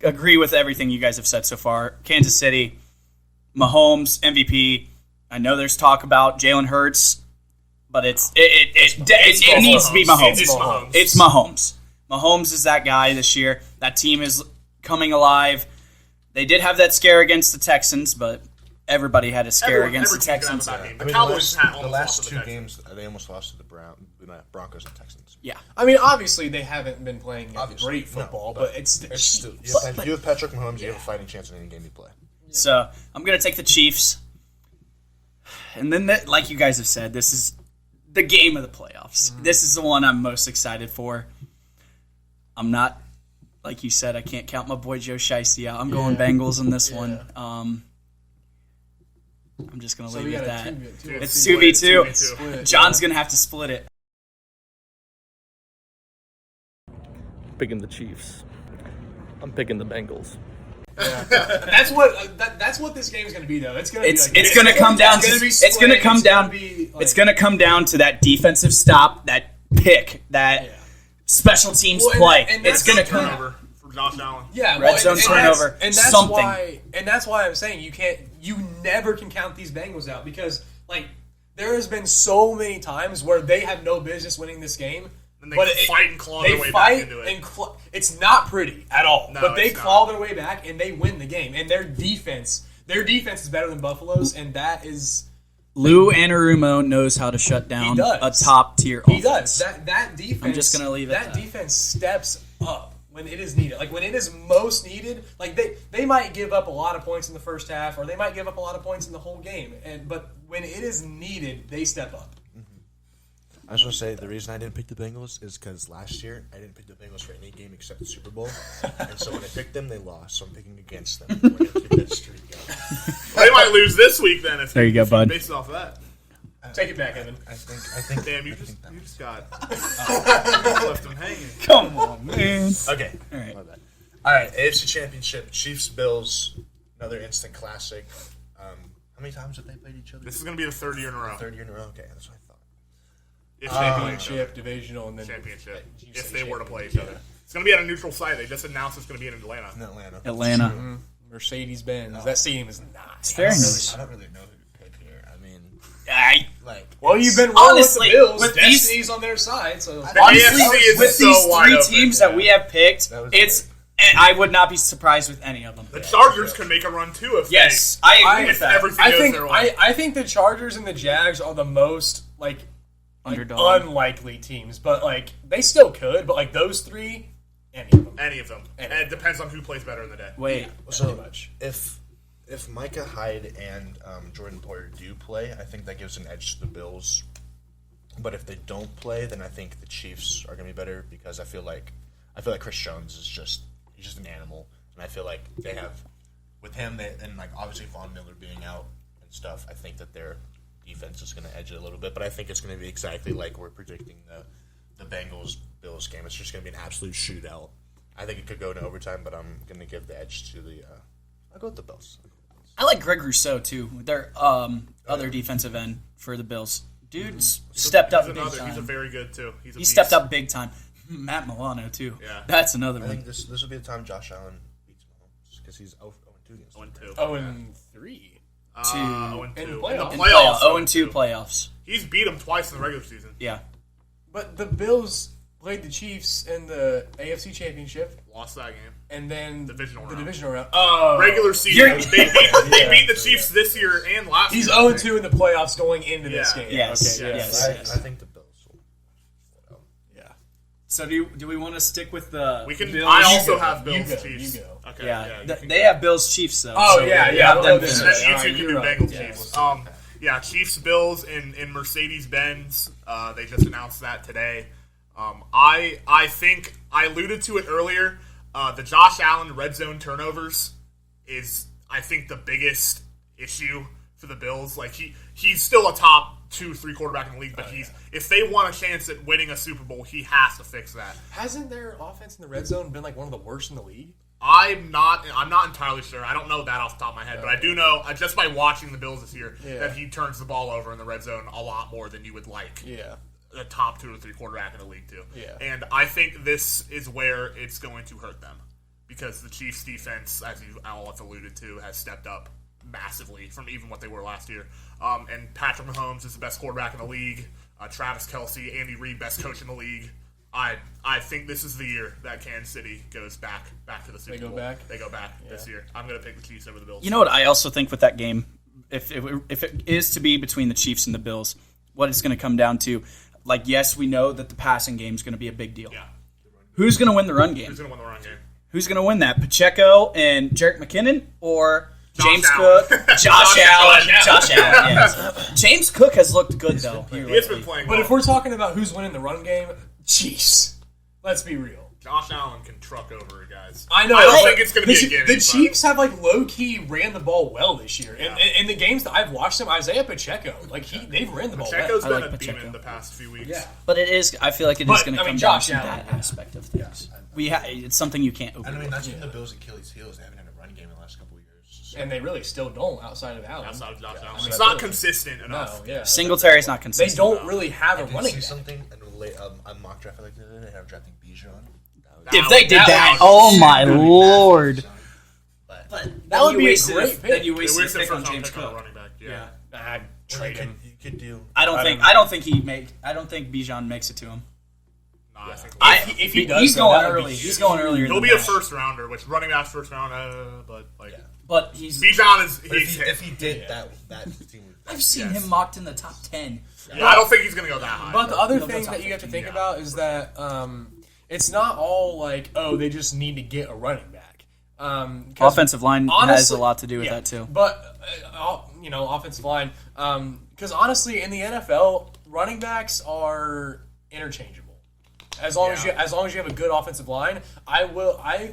agree with everything you guys have said so far. Kansas City, Mahomes, MVP. I know there's talk about Jalen Hurts. But it needs to be Mahomes. It's Mahomes. Mahomes is that guy this year. That team is coming alive. They did have that scare against the Texans, but everybody had a scare against the Texans. The last 2 games, they almost lost to the Broncos and Texans. Yeah. I mean, obviously, they haven't been playing great football, but it's still. You have Patrick Mahomes, you have a fighting chance in any game you play. So, I'm going to take the Chiefs. And then, like you guys have said, this is the game of the playoffs. This is the one I'm most excited for. I'm not, like you said, I can't count my boy Joe Shiesty out. I'm going Bengals in this one. I'm just going to leave it at that. It's 2v2. John's going to have to split it. Picking the Chiefs. I'm picking the Bengals. That's what this game's going to be, though. It's going to It's going to come down to it's going to come down to that defensive stop, that pick, that special teams play. It's going to come Turnover for Josh Allen. Yeah, red zone turnover. And that's something. why I'm saying you never can count these Bengals out, because like there has been so many times where they have no business winning this game. And they fight and claw their way back into it. It's not pretty at all. No, but they it's claw not. their way back and they win the game. And their defense is better than Buffalo's, and that is Lou Anarumo knows how to shut down a top tier offense. He does. That defense. I'm just gonna leave it at that. Defense steps up when it is needed. Like when it is most needed. Like they might give up a lot of points in the first half, or they might give up a lot of points in the whole game. But when it is needed, they step up. I was going to say, the reason I didn't pick the Bengals is because last year I didn't pick the Bengals for any game except the Super Bowl. And so when I picked them, they lost. So I'm picking against them. We're going to keep that streak going. They might lose this week then. There you go, bud. Based off of that. Take it back, Evan. I think. Damn, you just got left them hanging. Come on, man. Okay. All right. My bad. All right, AFC Championship, Chiefs, Bills, another instant classic. How many times have they played each other? This is going to be the third year in a row. Third year in a row? Okay, that's what I thought. Championship, divisional, and then championship. If they were to play each other, it's going to be at a neutral site. They just announced it's going to be in Atlanta. Atlanta. Mercedes-Benz. That stadium is nice. It's very nice. I don't really know who to pick here. I mean, Well, you've been rolling honestly, with the Bills. with Destiny's on their side, so Honestly, AFC is with so these wide three open, teams yeah. that we have picked, I would not be surprised with any of them. The Chargers could make a run too if Yes, I agree with that. everything goes their way. I think the Chargers and the Jags are the most Underdog. unlikely teams, but they still could. But those three, any of them. Any of them. And it depends on who plays better in the day. Wait, so if Micah Hyde and Jordan Poyer do play, I think that gives an edge to the Bills. But if they don't play, then I think the Chiefs are going to be better, because I feel like Chris Jones is just an animal, and I feel like they have with him and obviously Von Miller being out and stuff. I think that their defense is going to edge it a little bit, but I think it's going to be exactly like we're predicting the Bengals-Bills game. It's just going to be an absolute shootout. I think it could go into overtime, but I'm going to give the edge to I'll go with the Bills. I like Greg Rousseau too. Their other defensive end for the Bills. Dude's stepped up big time. He's a very good too. He stepped up big time. Matt Milano too. Yeah. That's another I one. think this will be the time Josh Allen beats Mahomes, because he's 0-2 against him. 0-2. 0-3. 0-2. In the In playoffs. the playoffs. 0-2 playoffs. He's beat him twice in the regular season. Yeah. But the Bills played the Chiefs in the AFC Championship, Lost that game. and then Divisional round. divisional round. Oh, Regular season. They beat the Chiefs this year and last he's year. 0-2 in the playoffs going into this Yeah. game. Yes. Okay, Yes. I think the Bills will. Yeah. So do we want to stick with the We can. Bills? I also go. have You Bills go. Chiefs. You go. Okay. Yeah, you can they go. have Bills Chiefs though. Oh, so yeah, we yeah, have we'll them do finish. that. And then you Alright, two can you're do right. Bengals Yeah, Chiefs. Yeah, Chiefs Bills in Mercedes Benz. They just announced that today. I think I alluded to it earlier. The Josh Allen red zone turnovers is, I think, the biggest issue for the Bills. He's still a top 2-3 quarterback in the league, but if they want a chance at winning a Super Bowl, he has to fix that. Hasn't their offense in the red zone been one of the worst in the league? I'm not entirely sure. I don't know that off the top of my head, but I do know just by watching the Bills this year that he turns the ball over in the red zone a lot more than you would like. Yeah. The top 2 or 3 quarterback in the league too. Yeah. And I think this is where it's going to hurt them, because the Chiefs defense, as you all have alluded to, has stepped up massively from even what they were last year. And Patrick Mahomes is the best quarterback in the league. Travis Kelce, Andy Reid, best coach in the league. I think this is the year that Kansas City goes back to the Super Bowl. They go back this year. I'm going to pick the Chiefs over the Bills. You know what I also think with that game, if it is to be between the Chiefs and the Bills, what it's going to come down to, yes, we know that the passing game is going to be a big deal. Yeah. Who's going to win the run game? Who's going to win the run game? Who's going to win that? Pacheco and Jerick McKinnon, or James Allen. Cook, Josh Allen. Yes. James Cook has looked good though. He has been playing well. But if we're talking about who's winning the run game, Chiefs. Let's be real. Josh Allen can truck over guys. I know. I don't think it's going to be a game. The Chiefs have like low key ran the ball well this year. And in the games that I've watched them, Isaiah Pacheco, like they've ran the ball well. Pacheco's been like a Pacheco. demon the past few weeks. Yeah. But it is. I feel like it is going to come down Josh to Allen, that aspect of things. It's something you can't overlook. I mean, that's been the Bills' Achilles' heels. They haven't had a run game in the last couple of years. So. And they really still don't outside of Allen. Outside of Josh Allen. I mean, It's not really. consistent enough. No, yeah. Singletary's not They consistent. don't really have a I did running see back. something a mock draft like the other day. I'm drafting Bijan. If they did That that, was- oh my lord! But That would be a great pick. Then you They wasted a wasted pick on first round James pick on a Cook. running back. Yeah. I'd you trade him. could do. I don't think Bijan makes it to him. Nah, I think If he does, he's though, going that would be early. He's going earlier. he'll than be a that. first rounder, which running back's first round, but like But he's. Bijan is. But He's, if he did that team would. I've seen him mocked in the top 10. yeah, I don't think he's going to go that high. But the other He'll go thing top that you have to 15, think about is that it's not all like, oh, they just need to get a running back. 'Cause Offensive line has honestly- a lot to do with yeah, that too. But offensive line, because honestly, in the NFL, running backs are interchangeable. As long as you have a good offensive line, I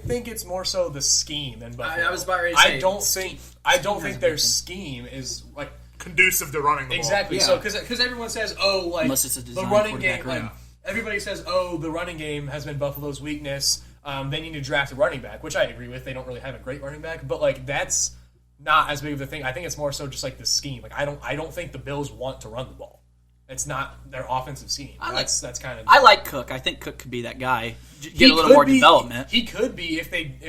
think it's more so the scheme than Buffalo. I was about ready to say, I don't think their big thing. scheme is like conducive to running the ball. exactly. Yeah. So because everyone says, oh, like Unless it's a the design running quarterback game, run. like, everybody says, oh, the running game has been Buffalo's weakness. They need to draft a running back, which I agree with. They don't really have a great running back, but like that's not as big of a thing. I think it's more so just like the scheme. Like I don't think the Bills want to run the ball. It's not their offensive scheme. That's kind of. I like Cook. I think Cook could be that guy. Get He a little could more be- development. He could be if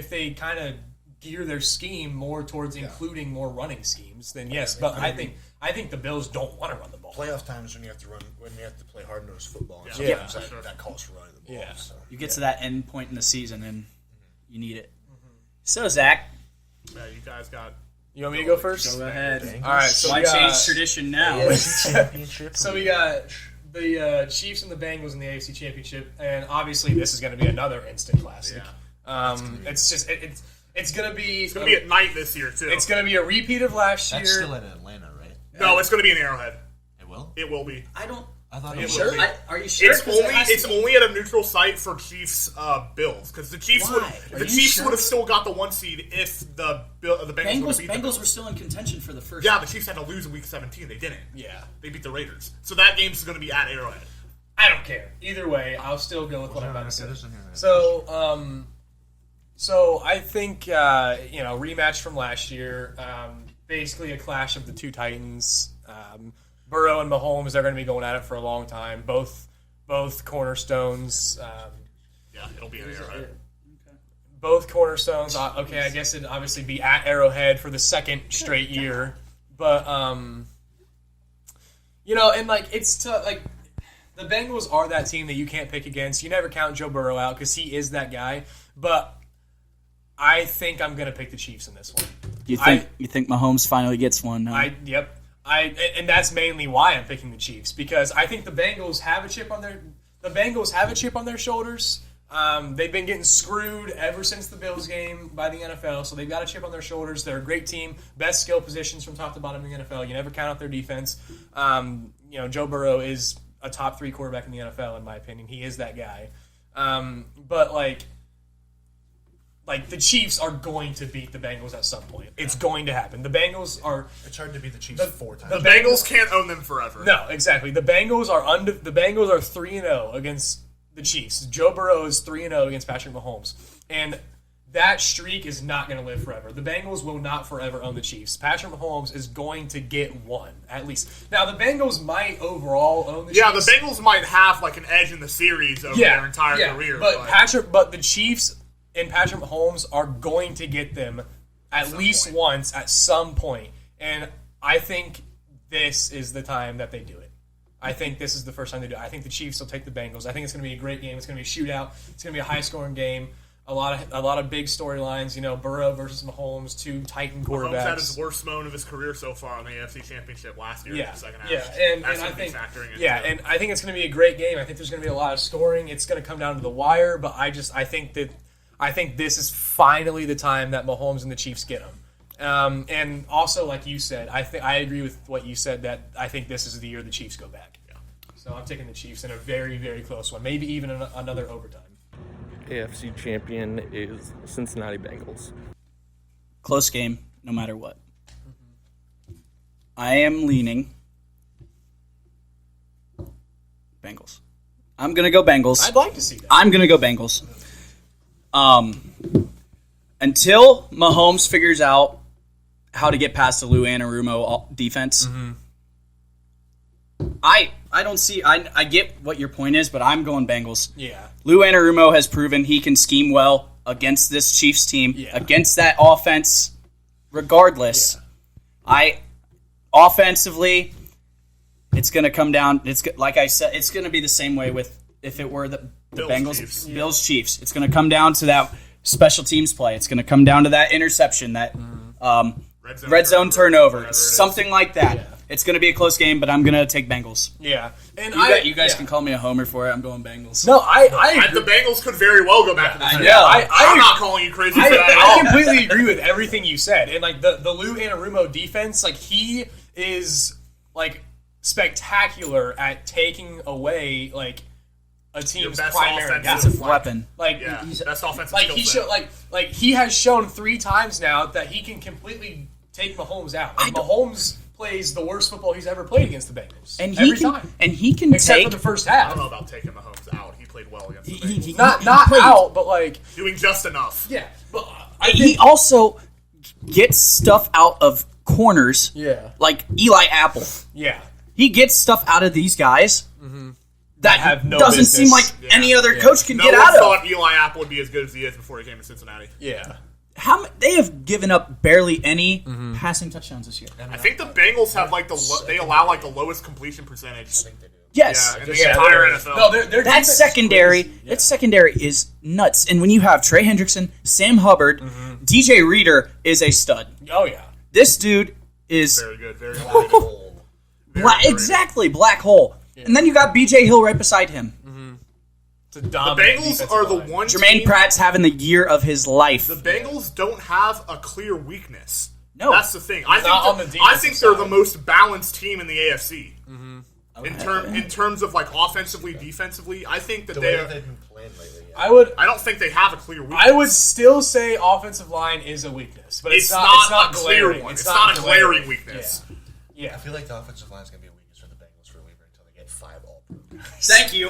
they kind of gear their scheme more towards including more running schemes. Then yes, but I think the Bills don't want to run the ball. Playoff times when you have to play hard nosed football. And Yeah. sometimes that calls for running the ball. Yeah. So. You get to that end point in the season and you need it. So Zach, Yeah, you guys got. You want me to go first? go ahead. All right, so Why we got, change tradition now? Championship. So we got the Chiefs and the Bengals in the AFC Championship, and obviously this is going to be another instant classic. It's just it's going to be It's going to be at night this year too. it's going to be a repeat of last That's year. still in Atlanta, right? No, it's going to be in Arrowhead. It will. It will be. I don't. I thought It it was. will be. Are you sure? It's 'Cause it only has to it's be- only at a neutral site for Chiefs Bills because the Chiefs Why? would Are the you Chiefs sure? would have still got the 1 seed if the Bengals would have beat the Bengals Bills. were still in contention for the first. Yeah, the Chiefs had to lose in Week 17. They didn't. Yeah, They beat the Raiders. So that game's going to be at Arrowhead. I don't care. Either way, I'll still go with what I'm about to say. It isn't here. So I think rematch from last year, basically a clash of the two Titans. Burrow and Mahomes, they're going to be going at it for a long time. Both cornerstones. Yeah, it'll be at Arrowhead. Both cornerstones. Okay, I guess it'd obviously be at Arrowhead for the second straight year. But and like it's like the Bengals are that team that you can't pick against. You never count Joe Burrow out because he is that guy. But I think I'm going to pick the Chiefs in this one. You think Mahomes finally gets one? No? And that's mainly why I'm picking the Chiefs because I think the Bengals have a chip on their shoulders. They've been getting screwed ever since the Bills game by the NFL, so they've got a chip on their shoulders. They're a great team, best skill positions from top to bottom in the NFL. You never count out their defense. Joe Burrow is a top 3 quarterback in the NFL, in my opinion. He is that guy. But the Chiefs are going to beat the Bengals at some point. It's going to happen. The Bengals are. It's hard to beat the Chiefs 4 times. The Bengals can't own them forever. No, exactly. The Bengals are 3-0 against the Chiefs. Joe Burrow is 3-0 against Patrick Mahomes, and that streak is not going to live forever. The Bengals will not forever own the Chiefs. Patrick Mahomes is going to get one at least. Now the Bengals might overall own the Chiefs. Yeah, the Bengals might have like an edge in the series over their entire career. But the Chiefs and Patrick Mahomes are going to get them at least once at some point. And I think this is the time that they do it. I think this is the first time they do it. I think the Chiefs will take the Bengals. I think it's going to be a great game. It's going to be a shootout. It's going to be a high-scoring game. A lot of big storylines. Burrow versus Mahomes, 2 Titan quarterbacks. Mahomes had his worst moment of his career so far in the AFC Championship last year in the second half. And That's I gonna be think factoring in, and I think it's going to be a great game. I think there's going to be a lot of scoring. It's going to come down to the wire, but I think this is finally the time that Mahomes and the Chiefs get them. And also, like you said, I agree with what you said that I think this is the year the Chiefs go back. Yeah. So I'm taking the Chiefs in a very, very close one, maybe even another overtime. AFC champion is Cincinnati Bengals. Close game, no matter what. I am leaning Bengals. I'm going to go Bengals. I'd like to see that. I'm going to go Bengals. Until Mahomes figures out how to get past the Lou Anarumo defense, I don't see. I get what your point is, but I'm going Bengals. Yeah. Lou Anarumo has proven he can scheme well against this Chiefs team, against that offense. Regardless, offensively, it's going to come down. It's like I said, it's going to be the same way with if it were the Bengals, Bills, Chiefs. It's going to come down to that special teams play. It's going to come down to that interception, that red zone turnover, something like that. Yeah. It's going to be a close game, but I'm going to take Bengals. Yeah, and you guys can call me a homer for it. I'm going Bengals. No, I the Bengals could very well go back to the Super Bowl. Yeah, I'm not calling you crazy for that at all. I completely agree with everything you said. And like the Lou Anarumo defense, like he is like spectacular at taking away like a team's primary guy. It's a weapon. Like best offensive like he skill showed like he has shown 3 times now that he can completely take Mahomes out. Like, Mahomes plays the worst football he's ever played against the Bengals. And every time. And he can except for the first half. I don't know about taking Mahomes out. He played well against the Bengals. Not out, but like doing just enough. Yeah, but he also gets stuff out of corners. Yeah, like Eli Apple. Yeah, he gets stuff out of these guys that have no doesn't business. seem like any other coach can get No out one of. thought Eli Apple would be as good as he is before he came to Cincinnati. Yeah. They have given up barely any passing touchdowns this year. I think the Bengals have like they allow like the lowest completion percentage. I think they do. Yes, in the entire NFL. No, that secondary. That secondary is nuts. And when you have Trey Hendrickson, Sam Hubbard, DJ Reader is a stud. Oh yeah, this dude is very good. Very exactly black hole. Yeah. And then you got BJ Hill right beside him. The Bengals are the one. Jermaine Pratt's having the year of his life. The Bengals don't have a clear weakness. No, that's the thing. I think they're the most balanced team in the AFC. In terms of like offensively, defensively, I think that they've been playing lately. Yeah. I don't think they have a clear weakness. I would still say offensive line is a weakness, but it's not a clear glaring. one. It's not a glaring weakness. Yeah. I feel like the offensive line is going to be a weakness for the Bengals for a week until they get 5 All-Pro. Thank you.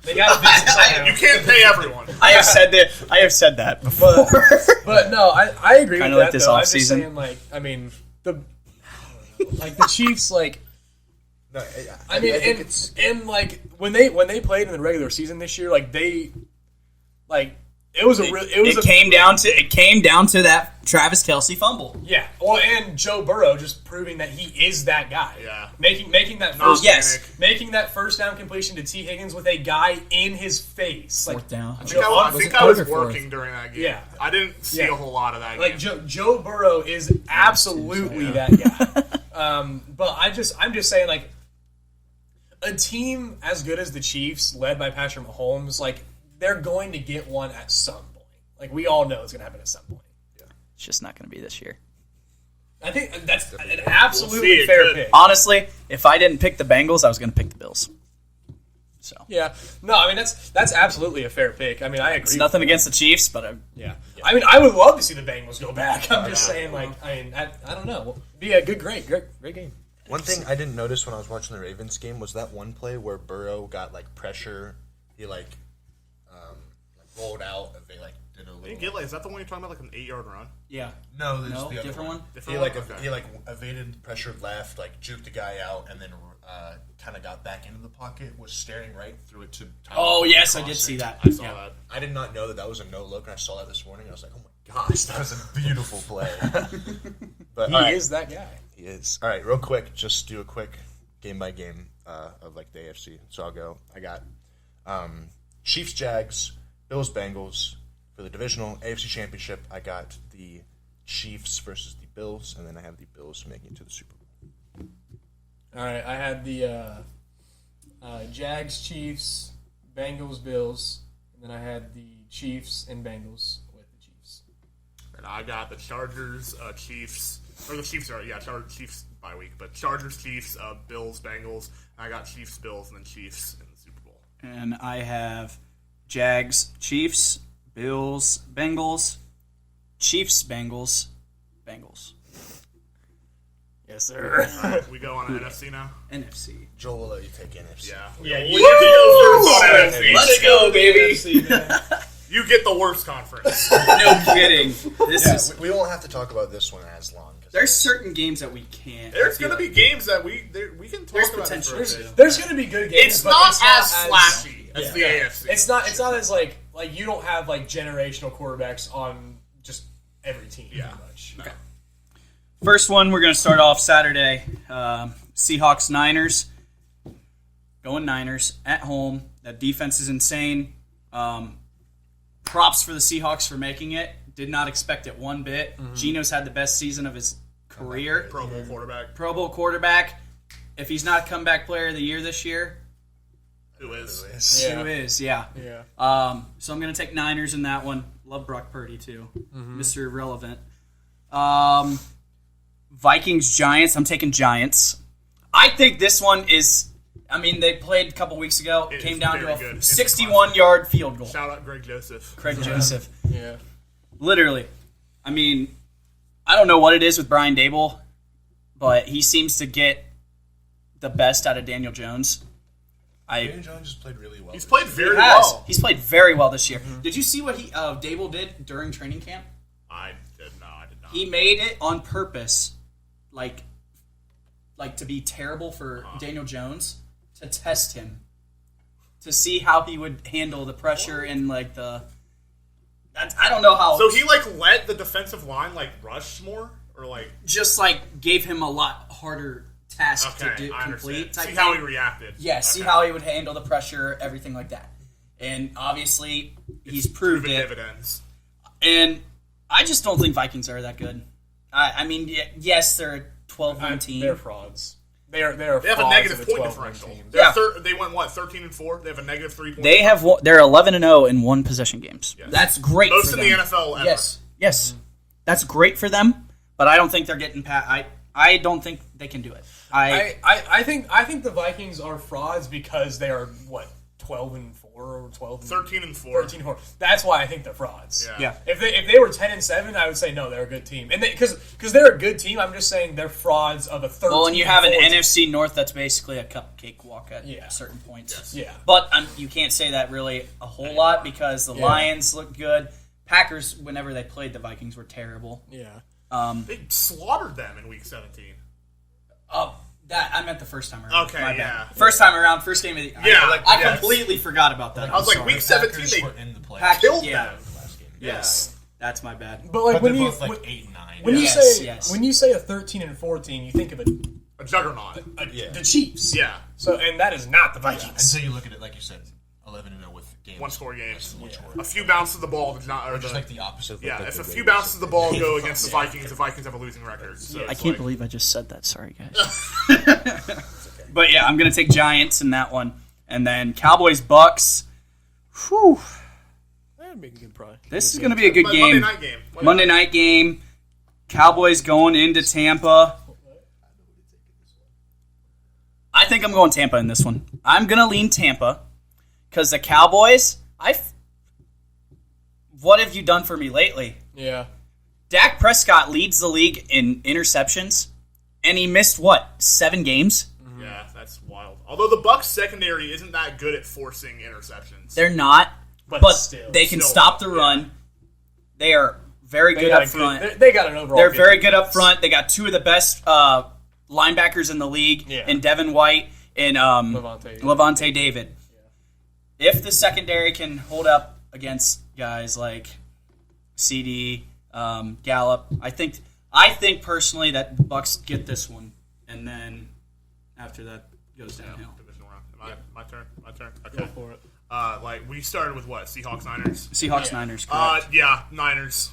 They got to fix it. You can't pay everyone. I have said that before. But no, I agree with like that. This though. off I'm just season. saying, like, I mean, the Chiefs, like. No, I mean, and like when they played in the regular season this year, like they, like it came down to that Travis Kelce fumble. Yeah, well, and Joe Burrow just proving that he is that guy. Yeah, making that first down completion to T. Higgins with a guy in his face. Like, fourth down. I think I was working during that game. Yeah, I didn't see a whole lot of that. Like Joe Burrow is absolutely that guy. But I'm just saying, like, a team as good as the Chiefs, led by Patrick Mahomes, like, they're going to get one at some point. Like, we all know it's going to happen at some point. Yeah. It's just not going to be this year. I think that's an absolutely fair pick. Honestly, if I didn't pick the Bengals, I was going to pick the Bills. So yeah, no, I mean that's absolutely a fair pick. I mean, I agree. It's nothing against the Chiefs, but yeah. I mean, I would love to see the Bengals go back. I'm just saying, like, I mean, I don't know. It'd be a great game. One thing I didn't notice when I was watching the Ravens game was that one play where Burrow got like pressure. He like rolled out. They like did a little. Is that the one you're talking about, like an 8-yard run? Yeah. No, there's the other different one. He evaded pressure left, like juked the guy out, and then kind of got back into the pocket. Was staring right through it to. Oh yes, I did see that. I saw that. I did not know that was a no look, and I saw that this morning. I was like, oh my gosh, that was a beautiful play. But he is that guy. He is. All right, real quick, just do a quick game by game of like the AFC. So I'll go. I got Chiefs, Jags, Bills, Bengals for the divisional AFC Championship. I got the Chiefs versus the Bills, and then I have the Bills making it to the Super Bowl. All right, I had the Jags, Chiefs, Bengals, Bills, and then I had the Chiefs and Bengals with the Chiefs. And I got the Chargers, Chiefs, or the Chiefs are Chiefs bye week, but Chargers, Chiefs, Bills, Bengals. I got Chiefs, Bills, and then Chiefs in the Super Bowl. And I have Jags, Chiefs, Bills, Bengals, Chiefs, Bengals, Bengals. Yes, sir. All right, we go on to NFC now. NFC. Joel will let you take NFC. Yeah, you NFC. Let's go, baby. You get the worst conference. No kidding. This We won't have to talk about this one as long. There's certain games that we can't. There's going to be games that we can talk There's about. potential. There's going to be good games. It's but not it's as flashy as the AFC. It's not as like you don't have like generational quarterbacks on just every team. Yeah. Pretty much. Okay. First one, we're going to start off Saturday. Seahawks, Niners. Going Niners at home. That defense is insane. Props for the Seahawks for making it. Did not expect it one bit. Geno's had the best season of his career. Pro Bowl quarterback. Pro Bowl quarterback. If he's not comeback player of the year this year, Who is? Yeah. who is? Yeah. Yeah. So I'm going to take Niners in that one. Love Brock Purdy, too. Mr. Irrelevant. Vikings, Giants. I'm taking Giants. I think this one is... I mean, they played a couple weeks ago. It Came is down to very a good. 61-yard field goal. Shout out Greg Joseph. Craig Joseph. Yeah. Literally. I mean, I don't know what it is with Brian Dable, but he seems to get the best out of Daniel Jones. Daniel Jones just played really well. He's played very He has. well. He's played very well this year. Did you see what Dable did during training camp? I did not. He made it on purpose, like to be terrible for Daniel Jones, to test him, to see how he would handle the pressure and like the. I don't know how. So he let the defensive line rush more, or just gave him a lot harder task to do, I complete. understand. See how he reacted. Yeah, see how he would handle the pressure, everything like that. And obviously, he's proved it. Dividends. And I just don't think Vikings are that good. I mean, yes, they're a 12-win team. They're frauds. They have a negative point differential. Yeah. They went 13-4. They have a negative 3 point. They have they're 11-0 in one possession games. Yes. That's great. Most for in them. the NFL ever. Yes, that's great for them. But I don't think they're getting past. I don't think they can do it. I think the Vikings are frauds because they are 12-4 or 13-4. 13-4. That's why I think they're frauds. Yeah. If they were 10-7, I would say no, they're a good team. And because they're a good team, I'm just saying they're frauds of a 13. Well, and you have an 14. NFC North that's basically a cupcake walk at certain points. Yeah. But you can't say that really a whole lot because the Lions look good. Packers, whenever they played the Vikings, were terrible. Yeah. They slaughtered them in Week 17. That I meant the first time around. Okay, My bad. yeah. First time around, first game of the Yeah, I yes. completely forgot about that. I was like, I'm sorry. Week 17, Packers they were in the playoffs. Packers, killed yeah. them. last game. Yes, that's my bad. But But when they're you both 8 and 9. when you Yes, say yes. when you say a 13-14, you think of A juggernaut. the Chiefs. Yeah. So and that is not the Vikings. Until you look at it, like you said, 11-0 with games. One-score games. One score. A few bounces of the ball does not. Or Just the, like the opposite. Of yeah, like if the a few Raiders. bounces of the ball go against the Vikings have a losing record. So I it's can't believe I just said that. Sorry, guys. But yeah, I'm gonna take Giants in that one, and then Cowboys Bucks. Whew, That'd be a good prize. this is gonna be a good game. Monday night game. Monday night game. Cowboys going into Tampa. I think I'm going Tampa in this one. I'm gonna lean Tampa because the Cowboys. What have you done for me lately? Yeah. Dak Prescott leads the league in interceptions, and he missed 7 games? Yeah, that's wild. Although the Bucks secondary isn't that good at forcing interceptions. They're not, but still. they can stop the run. They are very good up front. They got an overall. They're good very good up defense. front. They got 2 of the best linebackers in the league, Yeah. in Devin White and Levante David. If the secondary can hold up against guys like CD, Gallup, I think personally that the Bucks get this one, and then after that goes downhill. Divisional round. My turn. Okay. Go for it. We started with what? Seahawks, Niners. Seahawks, Niners, correct. Yeah, Niners.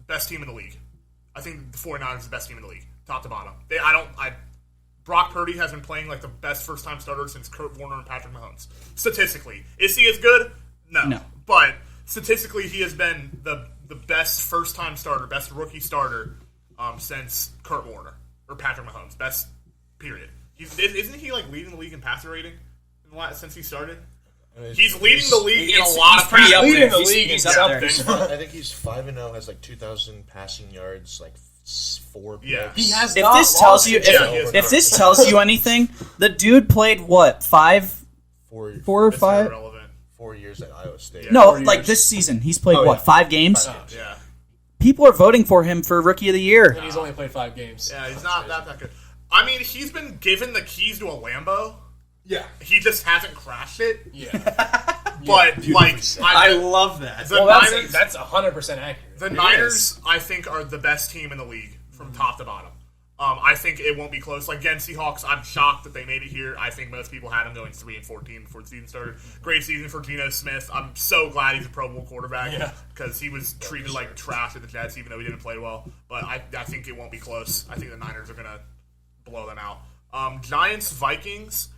Best team in the league. I think the 49ers are the best team in the league, top to bottom. Brock Purdy has been playing like the best first-time starter since Kurt Warner and Patrick Mahomes. Statistically, is he as good? No. But statistically, he has been the the best first-time starter, best rookie starter since Kurt Warner or Patrick Mahomes. Best period. Isn't he like leading the league in passer rating since he started? He's leading the league in a lot of pretty up leading there. the league He's in up there. something. I think he's 5-0, has like 2,000 passing yards, like 4 picks. Yeah. He has If not this tells lost you, a game. if this tells you anything, the dude played what 4 or It's 5? irrelevant. 4 years at Iowa State. No, 4 like years. this season, he's played Oh, what yeah. 5 games. Yeah. People are voting for him for Rookie of the Year. And he's only played 5 games. Yeah, he's not that good. I mean, he's been given the keys to a Lambo. Yeah. He just hasn't crashed it. Yeah. But like, I love that. the Well, Niners, that's 100% accurate. the It Niners, is. I think, are the best team in the league from top to bottom. I think it won't be close. Like again, Seahawks, I'm shocked that they made it here. I think most people had them going 3-14 before the season started. Great season for Geno Smith. I'm so glad he's a Pro Bowl quarterback because he was treated like trash at the Jets, even though he didn't play well. But I think it won't be close. I think the Niners are gonna blow them out. Giants, Vikings.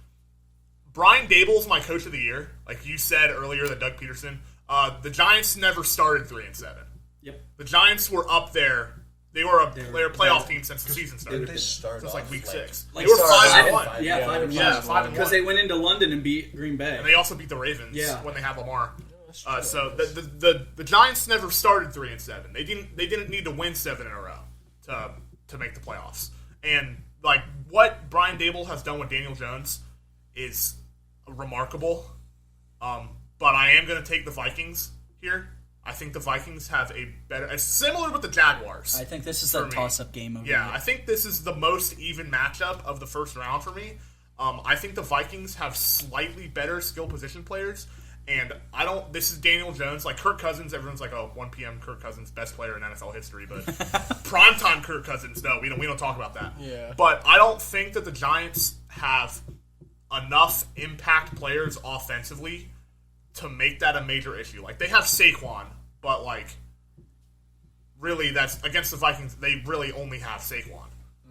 Brian Dable's my coach of the year. Like you said earlier, that Doug Peterson. The Giants never started 3-7. Yep. The Giants were up there. They were a playoff team since the season started. Didn't they start Since off like week 6. Like They were started 5-1. Yeah, 5-1. Yeah, 5-1. Because they went into London and beat Green Bay. And they also beat the Ravens Yeah. when they had Lamar. So the Giants never started 3-7. They didn't need to win 7 in a row to make the playoffs. And like what Brian Dable has done with Daniel Jones is remarkable. But I am going to take the Vikings here. I think the Vikings have a better, similar with the Jaguars. I think this is For a me. toss-up game. I think this is the most even matchup of the first round for me. I think the Vikings have slightly better skill position players, and this is Daniel Jones. Like Kirk Cousins, everyone's like, oh, 1 p.m. Kirk Cousins, best player in NFL history, but primetime Kirk Cousins, no, we don't talk about that. Yeah. But I don't think that the Giants have enough impact players offensively to make that a major issue. Like, they have Saquon, but, like, really, that's against the Vikings, they really only have Saquon.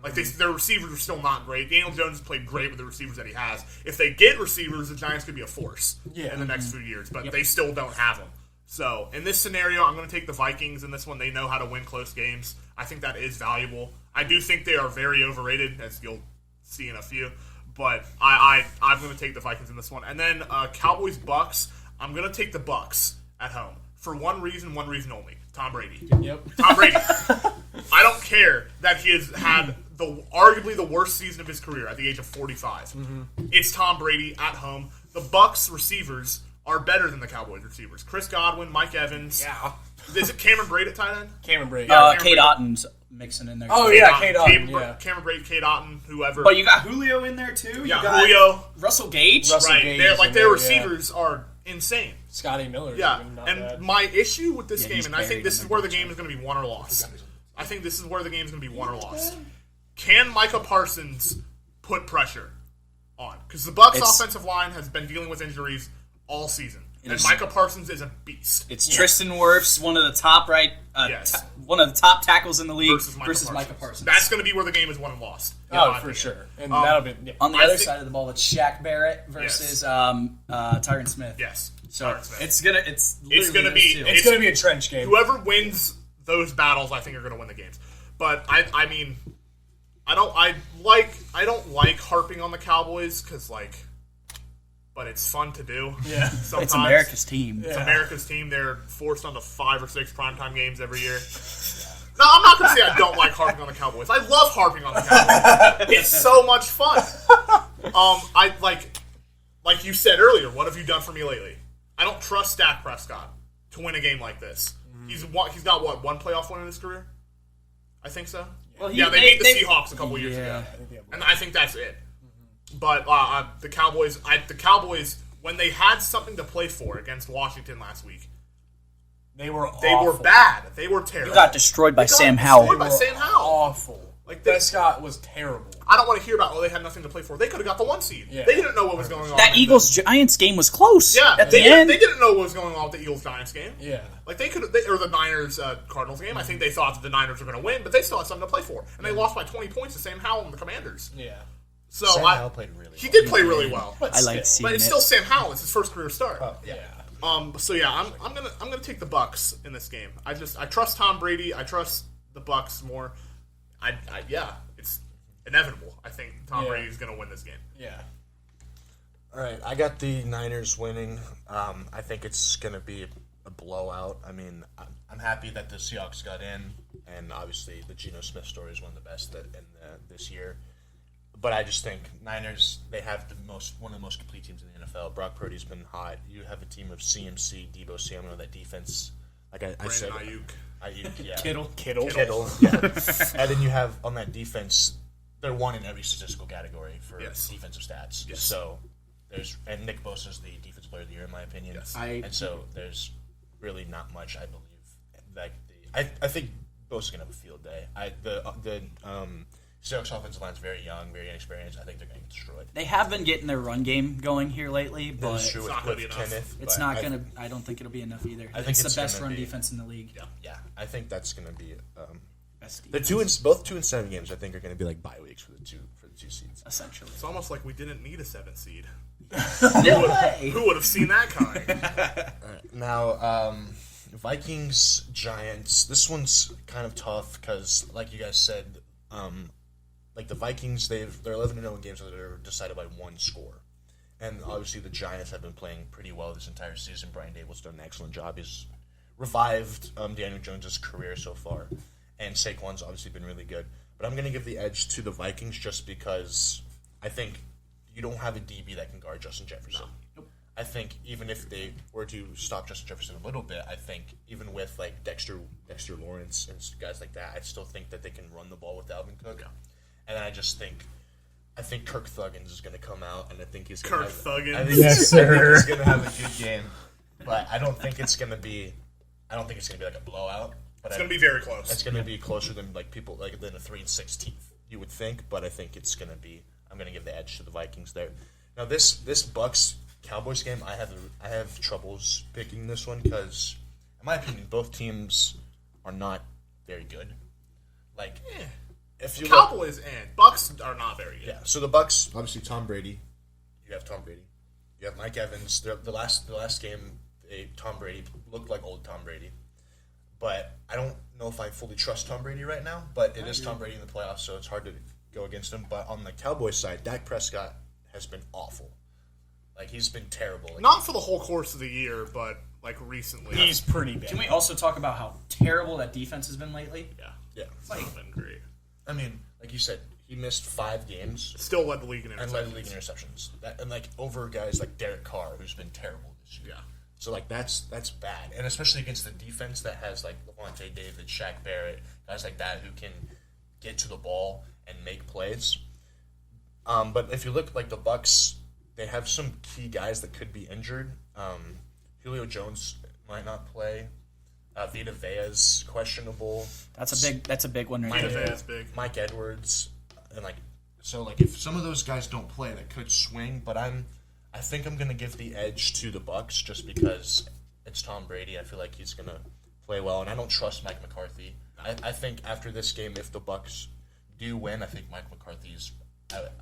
Like, their receivers are still not great. Daniel Jones has played great with the receivers that he has. If they get receivers, the Giants could be a force in the next few years, but they still don't have them. So, in this scenario, I'm going to take the Vikings in this one. They know how to win close games. I think that is valuable. I do think they are very overrated, as you'll see in a few, but I'm going to take the Vikings in this one. And then Cowboys-Bucks, I'm going to take the Bucks at home for one reason only. Tom Brady. Yep. Tom Brady. I don't care that he has had arguably the worst season of his career at the age of 45. Mm-hmm. It's Tom Brady at home. The Bucks receivers are better than the Cowboys receivers. Chris Godwin, Mike Evans. Yeah. Is it Cameron Braid at tight end? Cameron Brady. Cameron Kate Brate. Otton's mixing in there. Oh, yeah, Kate Otten, yeah. Cameron Braid, Kate Otten, whoever. But you got Julio in there too. yeah, you got Julio. Russell Gage. Russell Right. Gage They're, is like in their there, receivers are insane. Scotty Miller. Yeah, Even not and bad. my issue with this Yeah, game, he's and I think buried this in is the where the depth game is going to be won or lost. I think this is where the game is going to be won or lost. Can Micah Parsons put pressure on? Because the Bucks' offensive line has been dealing with injuries all season, and Micah Parsons is a beast. It's Tristan Wirfs, one of the top Yes. one of the top tackles in the league versus Micah Parsons. That's going to be where the game is won and lost. in Oh, my for opinion. sure. And that'll be... Yeah. On the I other think- side of the ball, it's Shaq Barrett versus Tyron Smith. Yes. So Tyron Smith. it's gonna gonna be- It's going to be a trench game. Whoever wins those battles, I think, are going to win the games. But I mean, I don't like harping on the Cowboys because but it's fun to do. Yeah. Sometimes. It's America's team. It's America's team. They're forced onto 5 or 6 primetime games every year. No, I'm not going to say I don't like harping on the Cowboys. I love harping on the Cowboys. It's so much fun. I like you said earlier. What have you done for me lately? I don't trust Dak Prescott to win a game like this. He's got what, 1 playoff win in his career? I think so. Well, They beat the Seahawks a couple years ago, they have and I think that's it. But the Cowboys, when they had something to play for against Washington last week, They were bad. They were terrible. You got destroyed by They got Sam destroyed Howell. by Sam Howell. Awful. Like, Prescott was terrible. I don't want to hear about, they had nothing to play for. They could have got the 1 seed. Yeah. They didn't know what was going on. That Eagles-Giants game was close. Yeah, at the they end. didn't know what was going on with the Eagles-Giants game. Yeah. Like, or the Niners-Cardinals game. I think they thought that the Niners were going to win, but they still had something to play for. And they lost by 20 points to Sam Howell and the Commanders. Yeah. So Sam Howell played really He well. did play really well. But I like still. seeing But it's it. still Sam Howell. It's his first career start. Yeah. So yeah, I'm gonna take the Bucks in this game. I trust Tom Brady. I trust the Bucks more. Yeah, it's inevitable. I think Tom Brady's gonna win this game. Yeah. All right, I got the Niners winning. I think it's going to be a blowout. I mean, I'm happy that the Seahawks got in, and obviously the Geno Smith story is one of the best this year. But I just think Niners, they have one of the most complete teams in the NFL. Brock Purdy's been hot. You have a team of CMC, Debo Samuel, that defense. Like I said, Ayuk, yeah. Kittle. Yeah. And then you have on that defense, they're one in every statistical category for defensive stats. Yes. So and Nick Bosa's the defensive player of the year in my opinion. Yes. And so there's really not much I believe. Like I think Bosa's gonna have a field day. The Seahawks offensive line's very young, very inexperienced. I think they're going to get destroyed. They have been getting their run game going here lately, but It's true not gonna be with enough. Kenneth. it's but not going to. I don't think it'll be enough either. think It's it's the best gonna run be- defense in the league. Yeah, I think that's going to be Best the defense, both 2-7 games. I think are going to be like bye weeks for the two seeds. essentially. It's almost like we didn't need a 7 seed. No way. Who would have seen that coming? Now, Vikings Giants. This one's kind of tough because, like you guys said, like the Vikings, they're 11-0 in games that are decided by one score, and obviously the Giants have been playing pretty well this entire season. Brian Dable's done an excellent job. He's revived Daniel Jones' career so far, and Saquon's obviously been really good. But I'm going to give the edge to the Vikings just because I think you don't have a DB that can guard Justin Jefferson. Nope. I think even if they were to stop Justin Jefferson a little bit, I think even with like Dexter Lawrence and guys like that, I still think that they can run the ball with Dalvin Cook. Yeah. And I think Kirk Thuggins is going to come out, and I think he's going to Thuggins. I think he's going to have a good game, but I don't think it's going to be like a blowout. But It's going to be very close. It's going to be than a 3-6 team, you would think. But I think it's going to be. I'm going to give the edge to the Vikings there. Now this Bucks Cowboys game, I have troubles picking this one because, in my opinion, both teams are not very good. Like, if you Cowboys and Bucks are not very good. yeah. So the Bucks, obviously, Tom Brady. You have Tom Brady. You have Mike Evans. The last game, Tom Brady looked like old Tom Brady. But I don't know if I fully trust Tom Brady right now. But it is Tom Brady in the playoffs, so it's hard to go against him. But on the Cowboys side, Dak Prescott has been awful. Like, he's been terrible. Like, Not for the whole course of the year, but like recently. He's pretty bad. Can we also talk about how terrible that defense has been lately? yeah. It's not been great. I mean, like you said, he missed 5 games Still led the league in interceptions. and led the league in interceptions. And like over guys like Derek Carr, who's been terrible this year. Yeah. So like that's bad, and especially against the defense that has like Levante David, Shaq Barrett, guys like that who can get to the ball and make plays. But if you look like the Bucks, they have some key guys that could be injured. Julio Jones might not play. Vita Vea's questionable. That's a big one right Vita there. Vea's big. Mike Edwards, and if some of those guys don't play, that could swing. But I think I'm gonna give the edge to the Bucks just because it's Tom Brady. I feel like he's gonna play well, and I don't trust Mike McCarthy. I think after this game, if the Bucks do win, I think Mike McCarthy's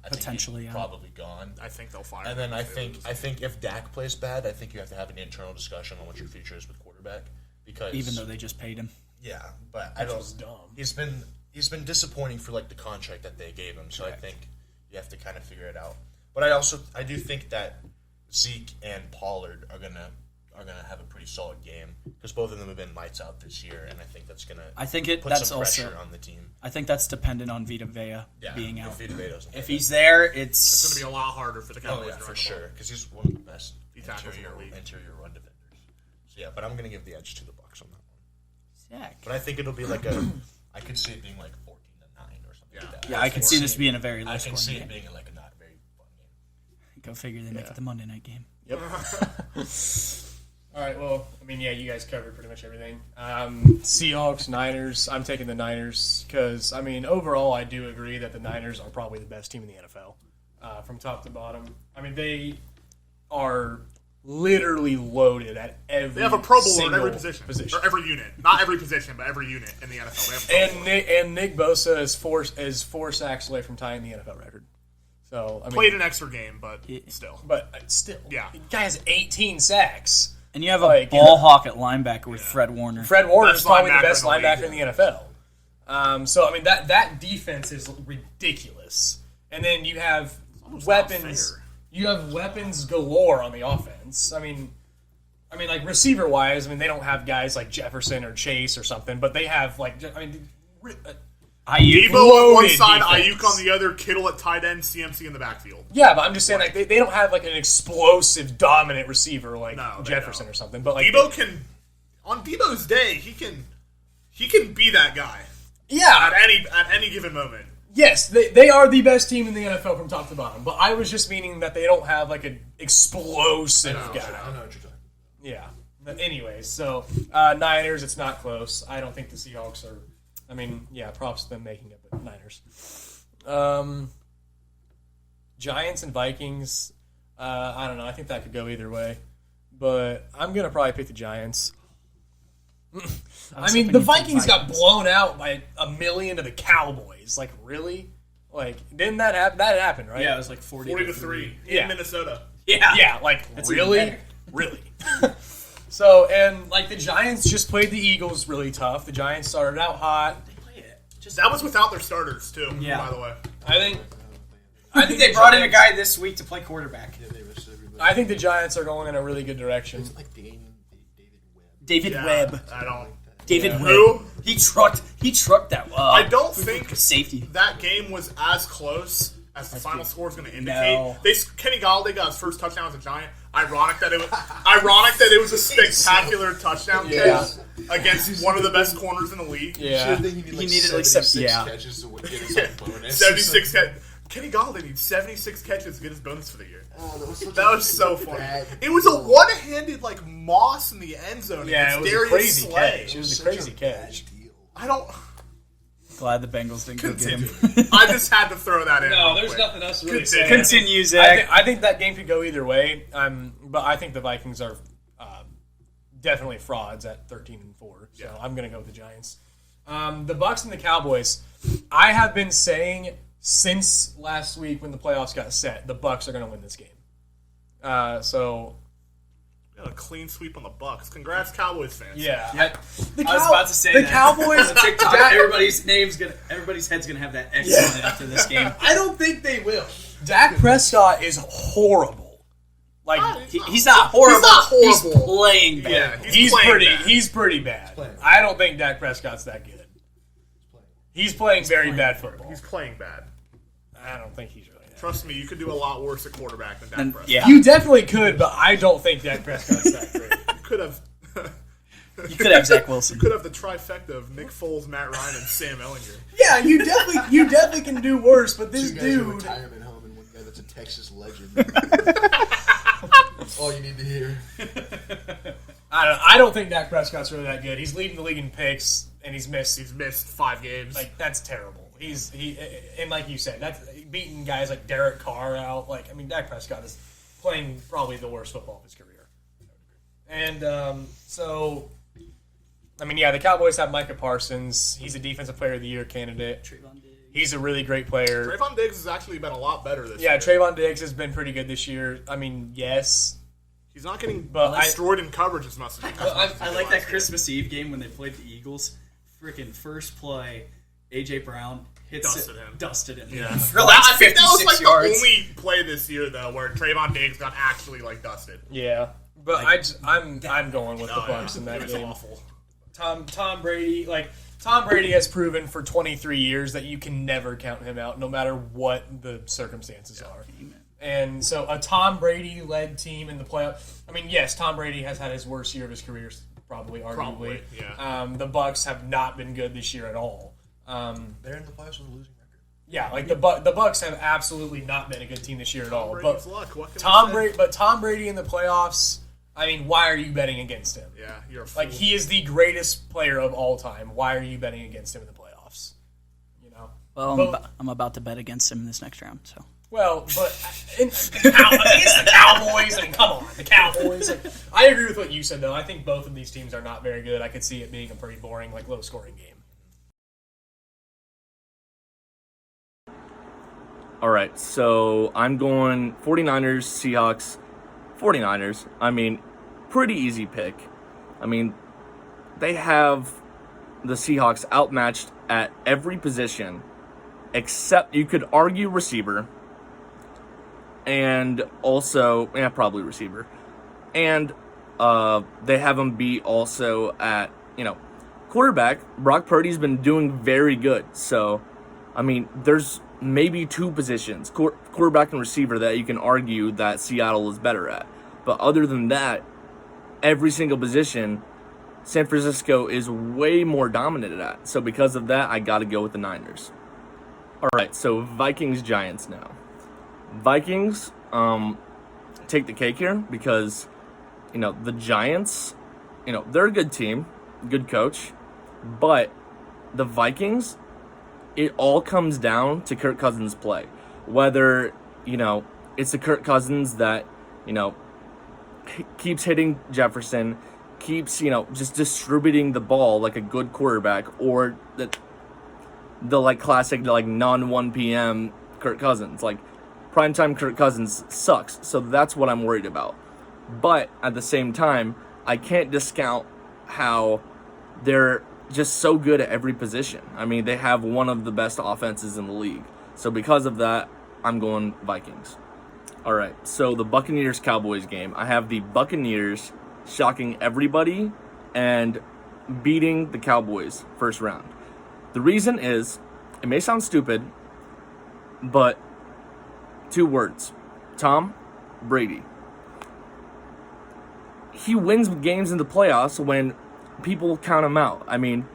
Potentially, think he's probably gone. I think they'll fire. And him then I if they think lose. if Dak plays bad, I think you have to have an internal discussion on what your future is with quarterback. Because Even though they just paid him. yeah, but I don't. was dumb. He's been disappointing for like the contract that they gave him. So I think you have to kind of figure it out. But I do think that Zeke and Pollard are gonna have a pretty solid game because both of them have been lights out this year, and I think that's gonna. Put That's some pressure also on the team. I think that's dependent on Vita Vea being out. If Vita Vea doesn't If play. he's there, It's going to be a lot harder for the Oh Cowboys. yeah, to for run the sure, ball. because he's one of the best tackles in the league. interior run defenders. So yeah, but I'm gonna give the edge to the Bucks on that one. Sick. But I think it'll be like I could see it being like 14-9 or something like that. Yeah, I could see this being a very low I can scoring see game. it being like a not very fun game. Go figure they make it the Monday night game. All right, well, I mean, yeah, you guys covered pretty much everything. Seahawks, Niners. I'm taking the Niners because, I mean, overall, I do agree that the Niners are probably the best team in the NFL from top to bottom. I mean, they are literally loaded at every. They have a Pro Bowler in single every position. Or every unit. Not every position, but every unit in the NFL. They have a Pro Bowler. Nick Bosa is 4 sacks away from tying the NFL record. So I mean, Played an extra game, but still. but still, Yeah. the guy has 18 sacks. And you have a Like, ball hawk at linebacker with Fred Warner. Fred Warner is Best probably the linebacker best in the league, linebacker in the NFL. So I mean that defense is ridiculous, and then you have weapons. fair. You have weapons galore on the offense. I mean, like receiver wise, I mean they don't have guys like Jefferson or Chase or something, but they have like Ayuk. Debo on one Loaded side, defense. Ayuk on the other, Kittle at tight end, CMC in the backfield. yeah, but I'm just saying like they don't have like an explosive dominant receiver like No, they Jefferson don't. or something. But like Debo can, on Debo's day, he can be that guy yeah, at any given moment. yes, they are the best team in the NFL from top to bottom. But I was just meaning that they don't have like an explosive guy. I know what you're talking. Yeah. But anyways, so Niners, it's not close. I don't think the Seahawks are. I mean, yeah, props to them making it, but Niners. Giants and Vikings. I don't know. I think that could go either way, but I'm gonna probably pick the Giants. I mean, the Vikings got blown out by 1,000,000 to the Cowboys. Like, really? Like, didn't that happen? That happened, right? Yeah, it was like 40-3 in Yeah. Minnesota. Yeah. Yeah, like That's really, even better. really. So and like the Giants just played the Eagles really tough. The Giants started out hot. That was without their starters too. Yeah. By the way, I think I think they brought in a guy this week to play quarterback. Yeah, they rushed everybody. I think the Giants are going in a really good direction. It's like David Webb. David yeah, Webb. I don't. David Yeah. Webb. Who? He trucked that. I don't think Safety. that game was as close as the final score is going to indicate. No. Kenny Galladay got his first touchdown as a Giant. Ironic that it was a spectacular touchdown Yeah. catch against one of the best corners in the league. Yeah. He needed needed like 76 yeah. catches to get his own bonus. 76 catches. Kenny Galladay needs 76 catches to get his bonus for the year. Oh, That was so funny. bad- It was a one-handed like Moss in the end zone. Yeah, it against was a Darius crazy Slay. catch. It was a Such crazy bad catch. deal. I don't. Glad the Bengals didn't go get him. I just had to throw that in. No, real there's quick. nothing else to really Continue. say. Continue, Zach. I think that game could go either way. But I think the Vikings are definitely frauds at 13-4. So I'm going to go with the Giants. The Bucks and the Cowboys. I have been saying since last week when the playoffs got set, the Bucks are going to win this game. So Got a clean sweep on the Bucks. Congrats, Cowboys fans. yeah, I was Cow- about to say the that. Cowboys. TikTok, everybody's head's gonna have that X on it after this game. I don't think they will. Dak Prescott is horrible. Like He's not horrible. He's not horrible. playing bad. Yeah, he's playing pretty. bad. He's pretty bad. playing. I don't think Dak Prescott's that good. He's playing very bad football. He's playing bad. I don't think he's really that. Trust me, you could do a lot worse at quarterback than Dak And- Prescott. yeah. You definitely could, but I don't think Dak Prescott's that great. You could have. You could have Zach Wilson. You could have the trifecta of Nick Foles, Matt Ryan, and Sam Ellinger. Yeah, you definitely can do worse. But this Two guys in a dude, retirement home and one guy that's a Texas legend. That's all you need to hear. I don't think Dak Prescott's really that good. He's leading the league in picks, and he's missed. He's missed 5 games. Like that's terrible. And like you said, that's beating guys like Derek Carr out. Like I mean, Dak Prescott is playing probably the worst football of his career. And so, I mean, yeah, the Cowboys have Micah Parsons. He's a Defensive Player of the Year candidate. He's a really great player. Trayvon Diggs has actually been a lot better this Yeah, year. Trayvon Diggs has been pretty good this year. I mean, yes. He's not getting But destroyed in coverage as much as he I like that Christmas Eve game when they played the Eagles. Freaking first play, AJ Brown dusted him. Yeah. For like I think that was 56 like yards. the only play this year though where Trayvon Diggs got actually like dusted. Yeah. But I'm going with the Bucks in that It was game. awful. Tom Brady has proven for 23 years that you can never count him out, no matter what the circumstances are. And so a Tom Brady-led team in the playoff. I mean, yes, Tom Brady has had his worst year of his career, probably, arguably. Probably, yeah. The Bucks have not been good this year at all. They're in the playoffs with a losing record. Yeah, like the Bucks have absolutely not been a good team this year at all. Brady's But luck. What can we say? Tom Brady in the playoffs. I mean, why are you betting against him? Yeah, you're a fool. Like he is the greatest player of all time. Why are you betting against him in the playoffs? You know. Well, I'm about to bet against him in this next round. So Well, but against the Cowboys, I mean, come on, the Cowboys. Like, I agree with what you said, though. I think both of these teams are not very good. I could see it being a pretty boring, like low-scoring game. All right, so I'm going 49ers, Seahawks, 49ers. I mean, pretty easy pick. I mean, they have the Seahawks outmatched at every position except, you could argue, receiver, and also, probably receiver. And they have them beat also at, quarterback. Brock Purdy's been doing very good. So, I mean, there's maybe two positions, quarterback and receiver, that you can argue that Seattle is better at. But other than that, every single position, San Francisco is way more dominant at. So because of that, I got to go with the Niners. All right, so Vikings-Giants now. Vikings take the cake here because, the Giants, they're a good team, good coach, but the Vikings, it all comes down to Kirk Cousins' play. Whether, it's the Kirk Cousins that, keeps hitting Jefferson, keeps, just distributing the ball like a good quarterback, or the classic, non-1 p.m. Kirk Cousins. Primetime Kirk Cousins sucks, so that's what I'm worried about. But at the same time, I can't discount how they're just so good at every position. I mean, they have one of the best offenses in the league. So because of that, I'm going Vikings. All right, so the Buccaneers-Cowboys game. I have the Buccaneers shocking everybody and beating the Cowboys first round. The reason is, it may sound stupid, but 2 words. Tom Brady. He wins games in the playoffs when people count him out. I mean,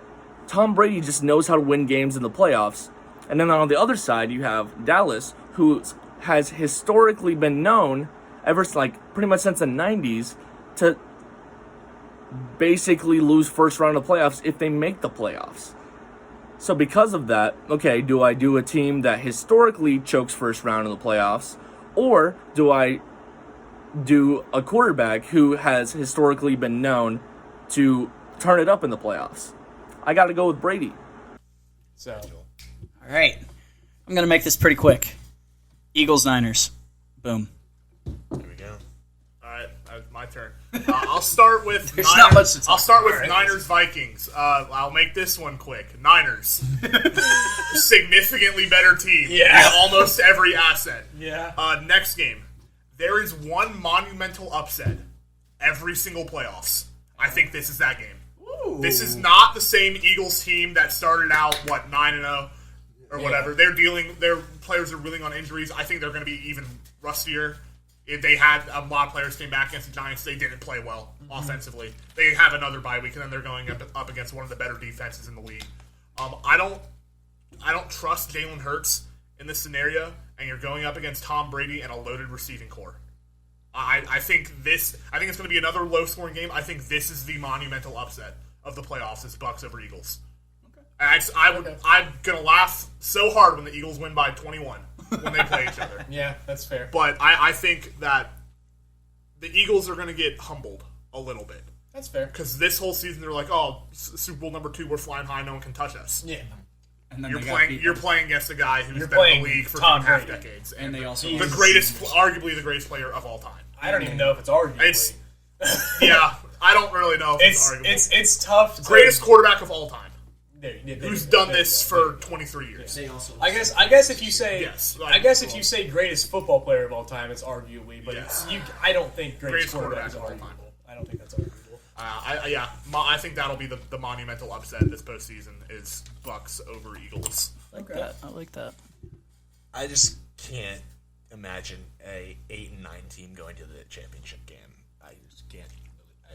Tom Brady just knows how to win games in the playoffs. And then on the other side, you have Dallas, who has historically been known ever pretty much since the 90s to basically lose first round of playoffs if they make the playoffs. So because of that, okay, do I do a team that historically chokes first round in the playoffs, or do I do a quarterback who has historically been known to turn it up in the playoffs? I got to go with Brady. So, All right. I'm going to make this pretty quick. Eagles-Niners. Boom. There we go. All right, my turn. I'll start with There's not much to talk I'll start with about. Niners Vikings. I'll make this one quick. Niners, significantly better team. Yeah. in almost every asset. yeah. Next game, there is one monumental upset every single playoffs. I think this is that game. Ooh. This is not the same Eagles team that started out 9-0 or whatever. Their players are reeling on injuries. I think they're going to be even rustier. If they had a lot of players came back against the Giants, they didn't play well offensively. They have another bye week, and then they're going up against one of the better defenses in the league. I don't trust Jalen Hurts in this scenario, and you're going up against Tom Brady and a loaded receiving core. I think it's going to be another low-scoring game. I think this is the monumental upset of the playoffs. Is Bucs over Eagles. Okay. I'm going to laugh so hard when the Eagles win by 21 when they play each other. Yeah, that's fair. But I think that the Eagles are going to get humbled a little bit. That's fair. Because this whole season they're like, oh, Super Bowl number 2, we're flying high, no one can touch us. Yeah. And then You're playing against a guy who's You're been in playing the league for Tom 2.5 Brady. decades. And they also arguably the greatest player of all time. I don't even know if it's arguably. Yeah, I don't really know if it's arguable. It's tough. Greatest quarterback of all time. Who's done there you this go. for 23 years. They also I guess if you say Yes, if you say greatest football player of all time, it's arguably, but Yes. I don't think greatest Greatest quarterback is quarterback of all arguable. I don't think that's arguable. I think that'll be the monumental upset this postseason is Bucks over Eagles. I like that. I just can't imagine a 8-9 team going to the championship game. I just can't.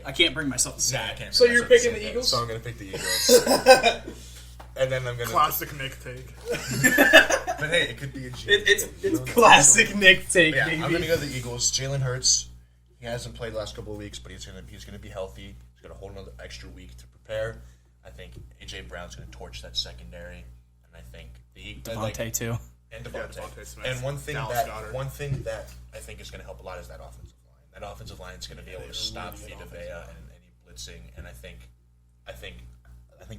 I can't bring myself to say I it. can't So bring you're myself to picking say the that. Eagles? So I'm going to pick the Eagles. And then I'm going to. Classic Nick take. But hey, it could be a G. It's classic Nick take, Yeah, baby. I'm going to go the Eagles. Jalen Hurts, he hasn't played the last couple of weeks, but he's going to be healthy. He's going to hold another extra week to prepare. I think A.J. Brown's going to torch that secondary, and I think Devontae, too. and Devontae Smith. And one thing Dallas Goedert. that I think is going to help a lot is that offensive line. That offensive line is going to be able to stop Vita Vea and any blitzing, and I think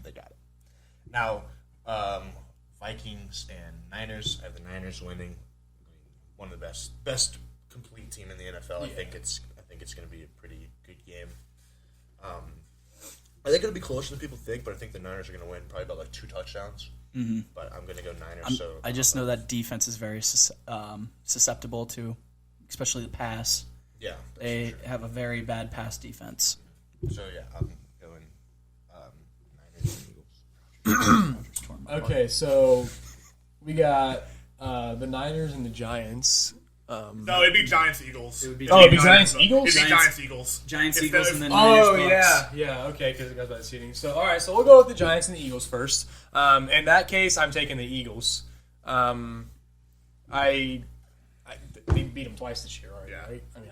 they got it. Now, Vikings and Niners. I have the Niners winning. One of the best complete team in the NFL. I think think it's going to be a pretty good game. I think it'll be closer than people think, but I think the Niners are going to win probably about like 2 touchdowns. Mm-hmm. But I'm going to go Niners. I just know that defense is very susceptible to, especially the pass. Yeah, They have a very bad pass defense. So yeah, I'm going Niners and Eagles. Okay, so we got the Niners and the Giants. No, it'd be Giants Eagles. It would be It'd be Giants Eagles. It'd be Giants Eagles. Giants, If Eagles, the- and then Niners, Oh Bucks. yeah, okay, because it goes by the seating. So all right, so we'll go with the Giants and the Eagles first. In that case, I'm taking the Eagles. They beat them twice this year already. Yeah. Right? I mean,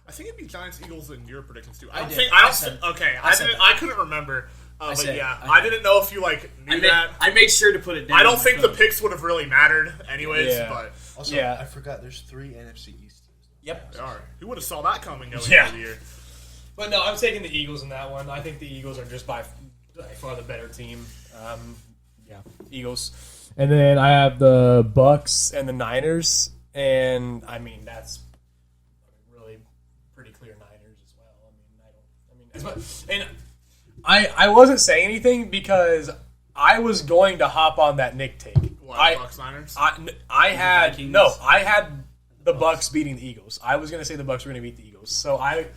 I think it'd be Giants, Eagles in your predictions too. I did. Think, I said- I couldn't remember. But said- yeah, I I didn't know if you knew that. I made sure to put it down. I don't think the picks would have really mattered anyways. Yeah. But Also, Yeah. I forgot there's 3 NFC East teams. Yep. they are. Who would have saw that coming going Yeah. into the year? but no, I'm taking the Eagles in that one. I think the Eagles are just by far the better team. Yeah, Eagles. And then I have the Bucks and the Niners, and I mean that's really pretty clear Niners as well. As much, and I wasn't saying anything because I was going to hop on that Nick take. What, Bucks, Niners? I had Vikings. I had the Bucks beating the Eagles. I was going to say the Bucks were going to beat the Eagles. So I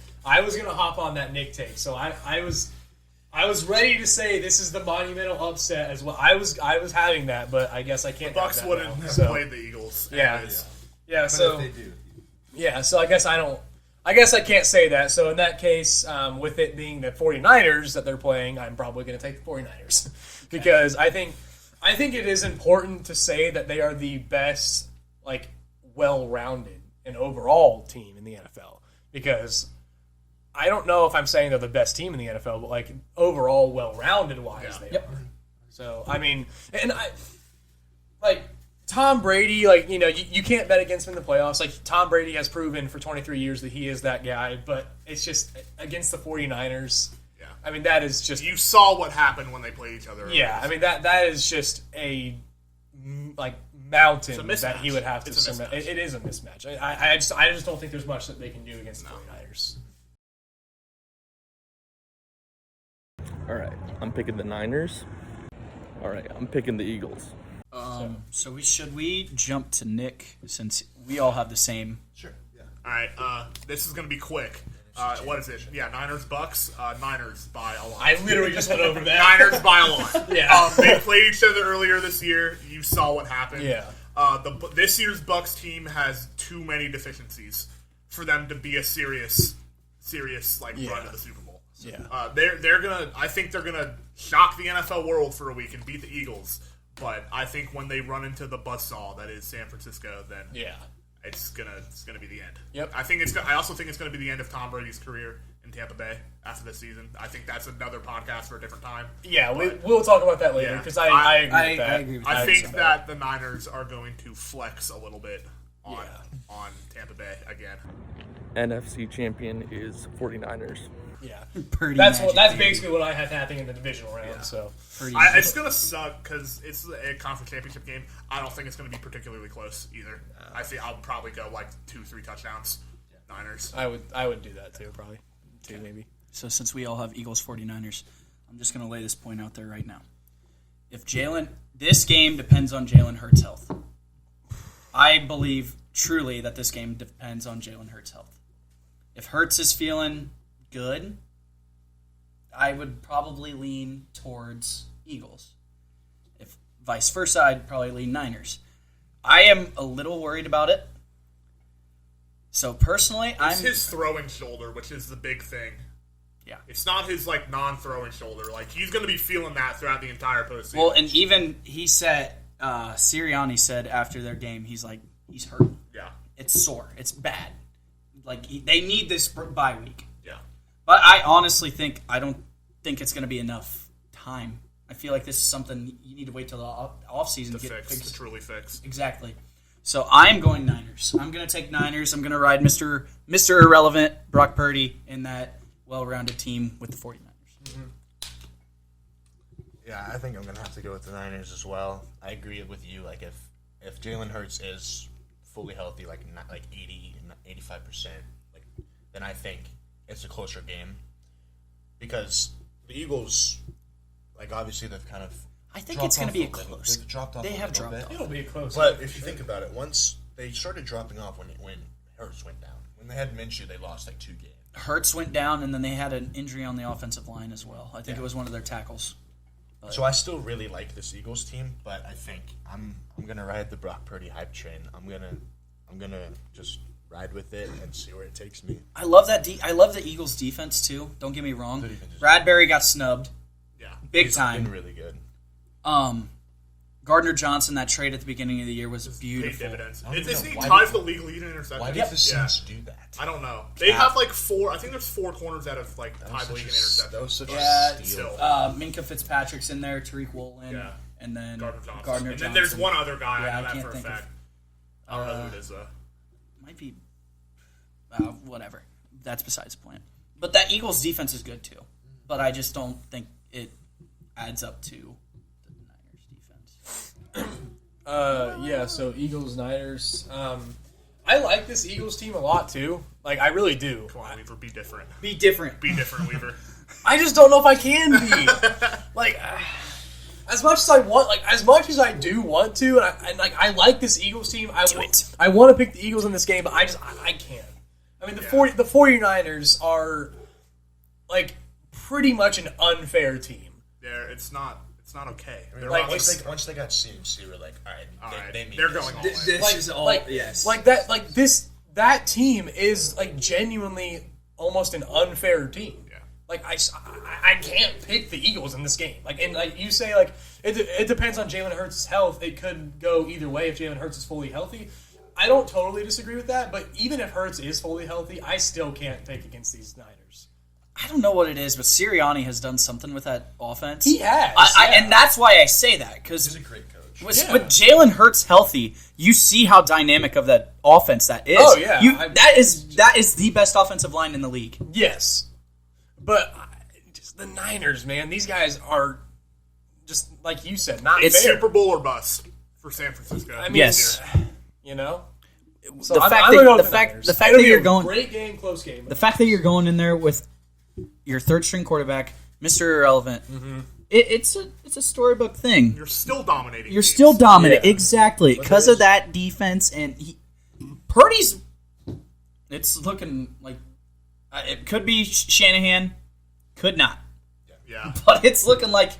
was going to hop on that Nick take. So I was ready to say this is the monumental upset as well. I was having that, but I guess I can't. The Bucks have that wouldn't now. have So, played the Eagles. Yeah. anyways. yeah. But So if they do, yeah. So I guess I don't. I guess I can't say that. So in that case, with it being the 49ers that they're playing, I'm probably going to take the 49ers because I think it is important to say that they are the best, like, well-rounded and overall team in the NFL because I don't know if I'm saying they're the best team in the NFL, but like overall well-rounded wise, they are. So I mean, and I like Tom Brady. Like you can't bet against him in the playoffs. Like Tom Brady has proven for 23 years that he is that guy, but it's just against the 49ers. Yeah. I mean that is just You saw what happened when they played each other. yeah. I mean that is just a like mountain It's a that he mismatch. would have to It's a surmount. mismatch. It is a mismatch. I just don't think there's much that they can do against the 49ers. All right, I'm picking the Niners. All right, I'm picking the Eagles. So should we jump to Nick since we all have the same? sure. Yeah. All right. This is going to be quick. What is it? Yeah, Niners, Bucks. Niners by a lot. I literally just went over that. Niners by a lot. Yeah. They played each other earlier this year. You saw what happened. Yeah. This year's Bucks team has too many deficiencies for them to be a serious run to the Super Bowl. Yeah. They're gonna. I think they're gonna shock the NFL world for a week and beat the Eagles. But I think when they run into the buzzsaw that is San Francisco, then Yeah. it's gonna be the end. Yep. I also think it's gonna be the end of Tom Brady's career in Tampa Bay after this season. I think that's another podcast for a different time. Yeah, we'll talk about that later Yeah. because I agree with that. I agree with I that. think that the Niners are going to flex a little bit on Yeah. on Tampa Bay again. NFC champion is 49ers. Yeah. That's That's basically what I had happening in the divisional round. So It's gonna suck because it's a conference championship game. I don't think it's gonna be particularly close either. I think I'll probably go like 2-3 touchdowns. Niners. I would do that too, probably 2 maybe. So since we all have Eagles 49ers, I'm just going to lay this point out there right now. This game depends on Jalen Hurts' health. I believe truly that this game depends on Jalen Hurts' health. If Hurts is feeling good, I would probably lean towards Eagles. If vice versa, I'd probably lean Niners. I am a little worried about it. So personally, It's his throwing shoulder, which is the big thing. Yeah. It's not his non-throwing shoulder. Like he's gonna be feeling that throughout the entire postseason. Well, and even he said, Sirianni said after their game, he's hurt. yeah, It's sore. It's bad. They need this bye week. yeah. But I honestly I don't think it's going to be enough time. I feel like this is something you need to wait till the offseason To to get fix, fixed. to truly fix. Exactly. So I'm going Niners. I'm going to take Niners. I'm going to ride Mr. Irrelevant, Brock Purdy, in that well-rounded team with the 49ers. Yeah, I think I'm gonna have to go with the Niners as well. I agree with you. Like if Jalen Hurts is fully healthy, like 80, 85%, like then I think it's a closer game. Because the Eagles, like, obviously they've kind of I think it's going to be a little- close. They've dropped off They a have little dropped bit. off. It'll be close. But if you think about it, once they started dropping off when Hurts went down. When they had Minshew, they lost like 2 games. Hurts went down, and then they had an injury on the offensive line as well. I think it was one of their tackles. So I still really like this Eagles team, but I think I'm gonna ride the Brock Purdy hype train. I'm gonna just ride with it and see where it takes me. I love that. I love the Eagles' defense too. Don't get me wrong. The defense is- Bradbury got snubbed Yeah. big He's time. been really good. Gardner Johnson, that trade at the beginning of the year was Paid beautiful. dividends. I don't Isn't know. he Why tied did- for the league lead in interceptions? Why did the Yeah. Saints do that? I don't know. They have like 4. I think there's 4 corners that have like That tied the was league in such interceptions. that was such Yeah, a steal. still. Minka Fitzpatrick's in there, Tariq Woolen, Yeah. and then Gardner Johnson. Gardner and Johnson. then there's one other guy. Yeah, I I know that can't for a think of- fact. I don't know who it is though. Might be whatever. That's besides the point. But that Eagles defense is good too. But I just don't think it adds up to the Niners defense. Yeah, so Eagles, Niners. I like this Eagles team a lot too. Like, I really do. Come on, Weaver, be different. Be different. Be different, Weaver. I just don't know if I can be. Like, as much as I want, like, as much as I do want to, and I like this Eagles team. I want to pick the Eagles in this game, but I can't. I mean, the 49ers are, like, pretty much an unfair team. It's not okay. I mean, Like, once they got CMC, we're like, all right, they need they're this. going all This in. is all yes. Like that team is, like, genuinely almost an unfair team. Yeah. Like, I can't pick the Eagles in this game. Like, and like you say, like, it depends on Jalen Hurts' health. It could go either way if Jalen Hurts is fully healthy. I don't totally disagree with that, but even if Hurts is fully healthy, I still can't pick against these Niners. I don't know what it is, but Sirianni has done something with that offense. He has, yeah. And that's why I say that, because He's a great coach. with Yeah. Jalen Hurts healthy, you see how dynamic of that offense that is. Oh, yeah. That is the best offensive line in the league. Yes, but just the Niners, man, these guys are just like you said, not It's fair. Super Bowl or bust for San Francisco. I mean, Yes. you know. So The I'm fact gonna that- go with the the fact- Niners. the fact It'll that be you're a going- great game, close game. The fact that you're going in there with your third string quarterback, Mr. Irrelevant, it's a storybook thing. You're still dominating. You're teams. still dominant, Yeah. exactly, because of that defense. And Purdy's, it's looking like it could be Shanahan, could not, Yeah. but it's looking like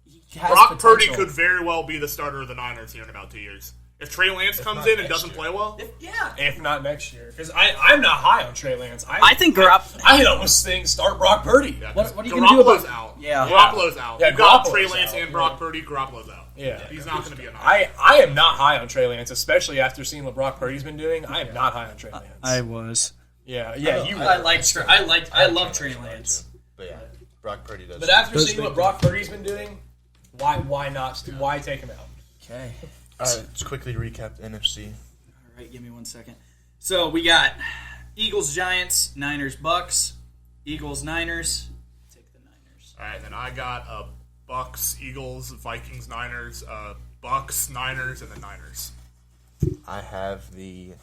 he has Brock Purdy potential. could very well be the starter of the Niners here in about 2 years. If Trey Lance comes not in and next doesn't year. play well, Yeah, If not next year, because I'm not high on Trey Lance. I think I almost think start Brock Purdy. yeah, What are you gonna do Garoppolo's about- out? Yeah. Garoppolo's out. Yeah, You got Garoppolo's Trey Lance out. and Brock Purdy. Garoppolo's out. Yeah. He's not going to be a Niner. I am not high on Trey Lance, especially after seeing what Brock Purdy's been doing. I am not high on Trey Lance. I was. yeah, you. I love Trey Lance. But yeah, Brock Purdy does. But after seeing what Brock Purdy's been doing, why not? Why take him out? Okay. All right, let's quickly recap the NFC. All right, give me 1 second. So we got Eagles, Giants, Niners, Bucks, Eagles, Niners. Take the Niners. All right, then I got Bucks, Eagles, Vikings, Niners, Bucks, Niners, and then Niners. I have the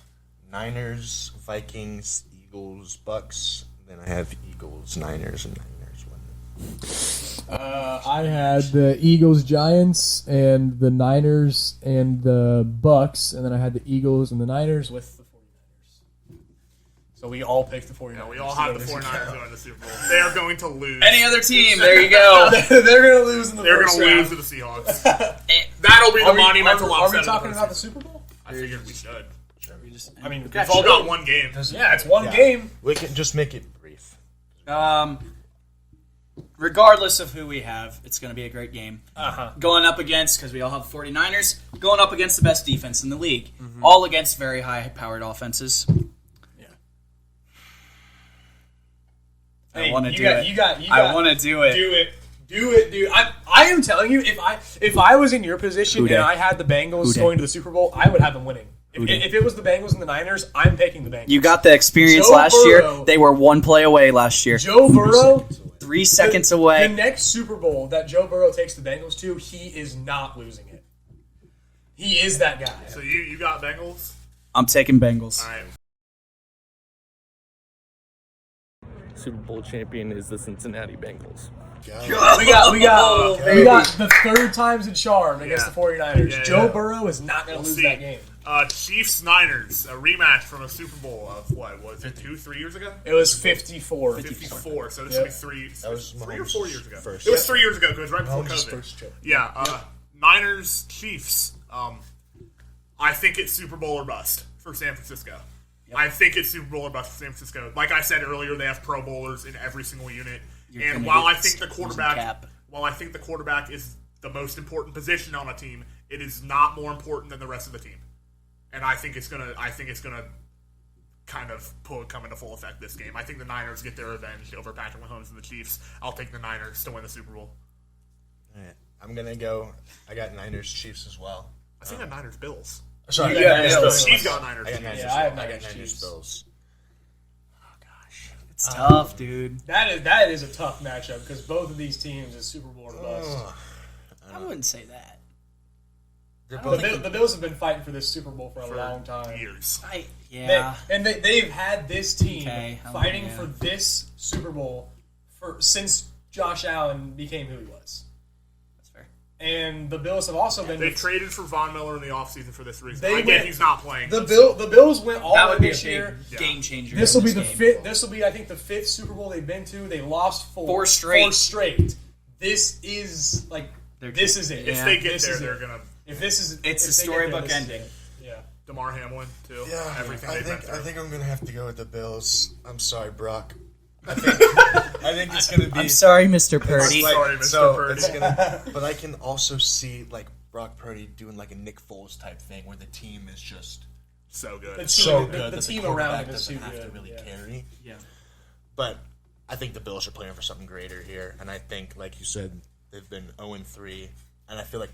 Niners, Vikings, Eagles, Bucks. Then I have Eagles, Niners, and Niners win. I had the Eagles, Giants, and the Niners, and the Bucks, and then I had the Eagles and the Niners with the 49ers. So we all picked the 49ers. Yeah, we all have the 49ers going to the Super Bowl. They are going to lose. Any other team? There you go. They're going to lose in the They're first going to round. lose to the Seahawks. That'll be the monumental Are upset. we talking of about the Super Bowl? I figured we should. I mean, We've all got one game. yeah, it's one game. We can just make it brief. Regardless of who we have, it's going to be a great game. Uh-huh. Going up against, because we all have 49ers, going up against the best defense in the league. All against very high-powered offenses. Yeah. I want to do got, it. You got, I want to do it. Do it, dude. I am telling you, if I was in your position Who and dat? I had the Bengals Who dat? going to the Super Bowl, I would have them winning. Who dat? If it was the Bengals and the Niners, I'm picking the Bengals. You got the experience Joe last Burrow. year. They were one play away last year. Joe Burrow. 3 seconds The away. next Super Bowl that Joe Burrow takes the Bengals to, he is not losing it. He is that guy. So you got Bengals? I'm taking Bengals. All right. Super Bowl champion is the Cincinnati Bengals. We got the third time's a charm against the 49ers. Yeah, Joe yeah. Burrow is not going to lose see. that game. Chiefs-Niners, a rematch from a Super Bowl of, what, was it 3 years ago? It was 54. 54, so this Yeah. would be three or 4 years ago. first. It was 3 years ago, because it was right before Mahomes' COVID. first trip. Yeah, Niners, Chiefs. I think it's Super Bowl or bust for San Francisco. I think it's Super Bowl or bust for San Francisco. Like I said earlier, they have Pro Bowlers in every single unit. And while I think the quarterback is the most important position on a team, it is not more important than the rest of the team. And I think it's gonna kind of come into full effect this game. I think the Niners get their revenge over Patrick Mahomes and the Chiefs. I'll take the Niners to win the Super Bowl. All right. I'm gonna go. I got Niners Chiefs as well. I think I got Niners Bills. Sorry, Yeah, Niners, yeah, Bills. She's got Niners. I got Niners. Yeah, as I well. have I got Niners, Niners Chiefs. Bills. It's tough, dude. That is a tough matchup because both of these teams is Super Bowl or bust. I wouldn't say that. The Bills have been fighting for this Super Bowl for a long time. Years. They've had this team fighting yeah. for this Super Bowl since Josh Allen became who he was. That's fair. And the Bills have also been. They traded for Von Miller in the offseason for this reason. They I get went- he's not playing. The Bills went all That in would be a this year. big game changer. This will in be the game. fifth. This will be, I think, the fifth Super Bowl they've been to. They lost Four straight. This is They're this is it. if they get This there, is they're it. gonna. If this is, It's if a they get there, storybook this is ending. it. Yeah. DeMar Hamlin too. Yeah, Everything I they've been think through. I'm gonna have to go with the Bills. I'm sorry, Brock. I think it's gonna be. I'm sorry, Mr. Purdy. Sorry, Mr. So Purdy. it's gonna, but I can also see like Brock Purdy doing like a Nick Foles type thing where the team is just So good. The team, so the, good the that team the around quarterback him is too doesn't have good. to really Yeah. carry. Yeah. But I think the Bills are playing for something greater here, and I think, like you said, they've been 0-3, and I feel like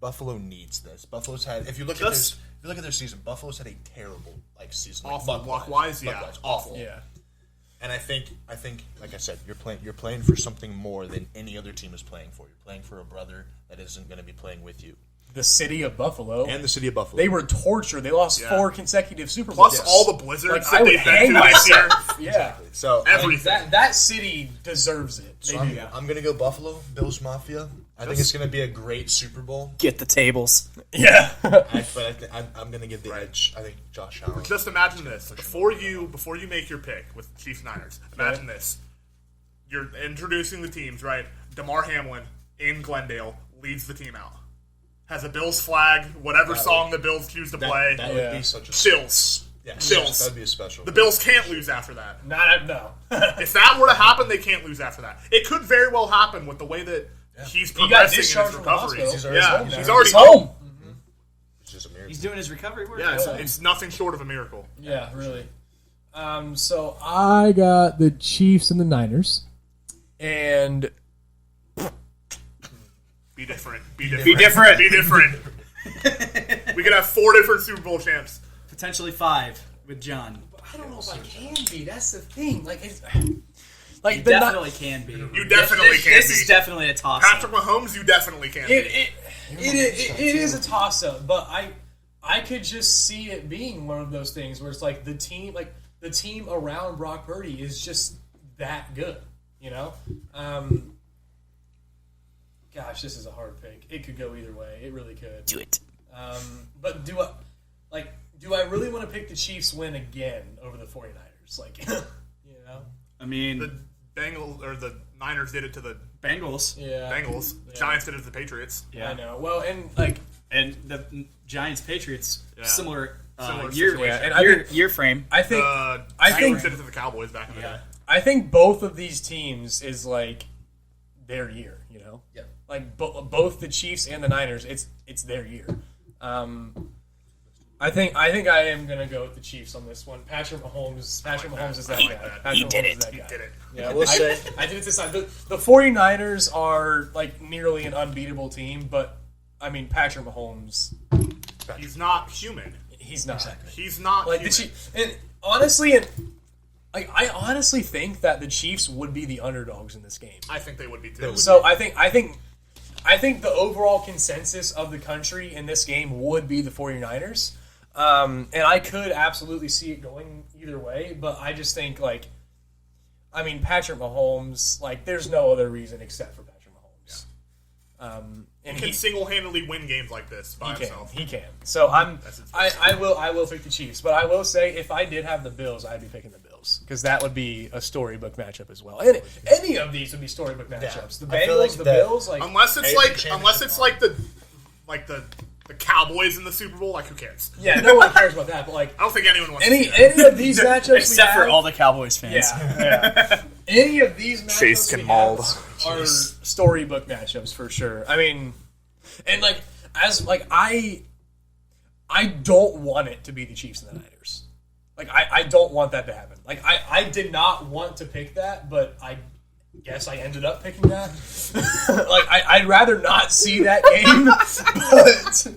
Buffalo needs this. Buffalo's had, if you look at their season, Buffalo's had a terrible season. Awful luck-wise, yeah. Luck-wise, awful. Yeah. And I think, like I said, you're playing for something more than any other team is playing for. You're playing for a brother that isn't going to be playing with you. The city of Buffalo. And the city of Buffalo. They were tortured. They lost Yeah. 4 consecutive Super Bowls. Plus all the blizzards I that would they've been hang through this year. myself. Yeah. So Everything. That city deserves it. They So do. I'm going to go Buffalo, Bills Mafia. I think it's going to be a great Super Bowl. Get the tables. Yeah. I'm going to give the edge. I think Josh Allen. Just imagine this. Before you make your pick with Chiefs Niners, imagine this. You're introducing the teams, right? DeMar Hamlin in Glendale leads the team out. Has a Bills flag, whatever song the Bills choose to play. That would be such a Chills. Yeah, Chills. That would be a special. The Bills can't lose after that. No. If that were to happen, they can't lose after that. It could very well happen with the way that he's He got progressing in discharged his from the recovery. hospital. He's already He's home. It's just a miracle. He's doing his recovery work. Yeah, it's nothing short of a miracle. Yeah, really. So I got the Chiefs and the Niners. and Be different. Be different. Be different. We could have 4 different Super Bowl champs. Potentially 5 with John. I don't know if I can be. That's the thing. You The definitely can be. You definitely can This be. is definitely a toss. Patrick Mahomes, you definitely can be. It is a toss up, but I could just see it being one of those things where it's like the team around Brock Purdy is just that good, you know. Gosh, this is a hard pick. It could go either way. It really could. Do it. But do I really want to pick the Chiefs win again over the 49ers? You know? The I mean, Bengals or the Niners did it to the Bengals. Yeah. Bengals. Giants did it to the Patriots. Yeah. I know. Well, and And the Giants Patriots similar Similar year situation. and I think- year frame. I think Steelers did it to the Cowboys back in the day. I think both of these teams is their year, you know. Yeah. Both the Chiefs and the Niners, it's their year. I think I am gonna go with the Chiefs on this one. Patrick Mahomes is that guy. He did it. He did it. Yeah, will say- I did it this time. The 49ers are nearly an unbeatable team, but I mean Patrick Mahomes, He's not human. he's not. He's not The human. Chiefs, and honestly, I honestly think that the Chiefs would be the underdogs in this game. I think they would be too. So I think the overall consensus of the country in this game would be the 49ers. And I could absolutely see it going either way, but I just think I mean, Patrick Mahomes, like, there's no other reason except for Patrick Mahomes. And He can single-handedly win games like this by he can. himself. He can. So I will pick the Chiefs, but I will say if I did have the Bills, I'd be picking the Bills because that would be a storybook matchup as well. And any of these would be storybook matchups. The I feel Bengals, like the that- Bills, like Unless it's AFC like the Cowboys in the Super Bowl, like who cares? yeah, no one cares about that. But like I don't think anyone wants to any see that. of these matchups, Except we for have, all the Cowboys fans. yeah. Any of these matchups Chase we can have maul. are storybook matchups for sure. I mean, and like as like I don't want it to be the Chiefs and the Niners. Like I don't want that to happen. Like I did not want to pick that, but I guess I ended up picking that. Like I'd rather not see that game, but.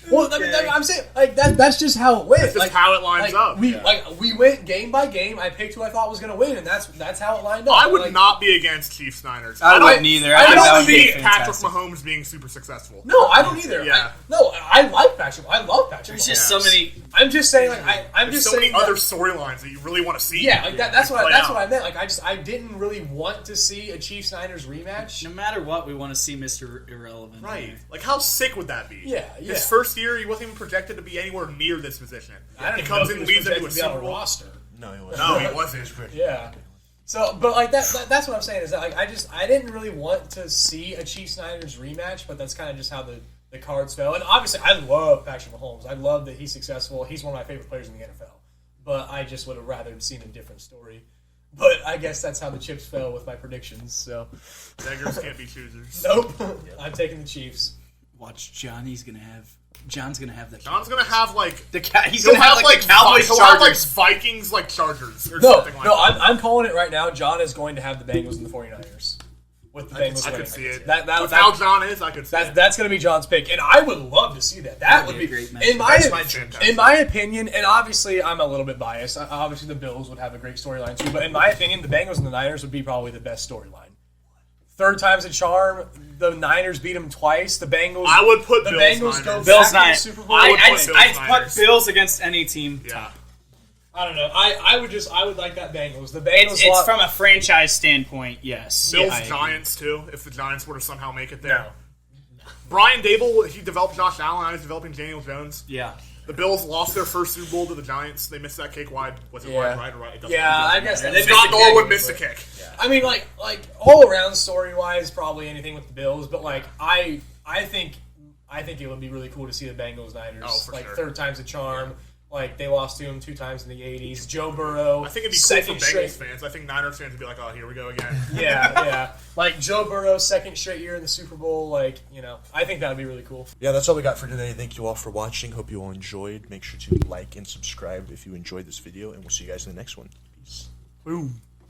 Well, I mean, I'm saying like that's just how it went. That's just like, how it lines up. We went game by game. I picked who I thought was going to win, and that's how it lined up. I would Like, not be against Chiefs Niners. I wouldn't either. I I think that don't would be see Patrick fantastic. Mahomes being super successful. No, I don't either. Yeah. I like Patrick. I love Patrick. There's Mahomes. just so many. I'm just saying, like I'm There's just so many saying other that- storylines that you really want to see. Yeah, like that's what play that's out. what I meant. Like I didn't really want to see a Chiefs Niners rematch. No matter what, we want to see Mr. Irrelevant. Right. Like, how sick would that be? Yeah. His first year, he wasn't even projected to be anywhere near this position. I don't He even comes know in, if leads he into a was projected to be on Super a Bowl. roster. No, he wasn't. No, he wasn't. Yeah. So, but like that's what I'm saying is that like I didn't really want to see a Chiefs Niners rematch, but that's kind of just how the cards fell. And obviously, I love Patrick Mahomes. I love that he's successful. He's one of my favorite players in the NFL. But I just would have rather seen a different story. But I guess that's how the chips fell with my predictions. So, Beggars can't be choosers. nope, I'm taking the Chiefs. Watch John's gonna have that. John's gonna have like He's he'll gonna have like the Cowboys he'll have like Chargers. Vikings like Chargers or No, something like no, that. I'm calling it right now. John is going to have the Bengals and the 49ers. With the Bengals I winning. could see it. That With how John is, I could see it. That's going to be John's pick, and I would love to see that. That would be be a great match. in my opinion, and obviously I'm a little bit biased. Obviously, the Bills would have a great storyline too, but in my opinion, the Bengals and the Niners would be probably the best storyline. Third time's a charm. The Niners beat them twice. The Bengals. I would put the Bills Bengals go Niners. Bills back to the Niners. Super Bowl. I would put Bills I'd Niners. put Bills against any team. Yeah. I don't know. I would like that Bengals. The Bengals. It's from a franchise standpoint, yes. Bills I agree. Giants too. If the Giants were to somehow make it there. Brian Dable, he developed Josh Allen. Now he's developing Daniel Jones. Yeah. The Bills lost their first Super Bowl to the Giants. They missed that kick wide. Was it Yeah. wide or right? It doesn't Yeah, matter. I guess that- Scott Norwood missed a kick. I mean, like all around story wise, probably anything with the Bills. But like, I think it would be really cool to see the Bengals Niners. Oh, for like sure. third time's a charm. Like they lost to him 2 times in the '80s. Joe Burrow. I think it'd be cool second for straight- Bengals fans. I think Niners fans would be like, "Oh, here we go again." Yeah. Like Joe Burrow, second straight year in the Super Bowl. Like I think that would be really cool. Yeah, that's all we got for today. Thank you all for watching. Hope you all enjoyed. Make sure to like and subscribe if you enjoyed this video, and we'll see you guys in the next one. Peace. Boom.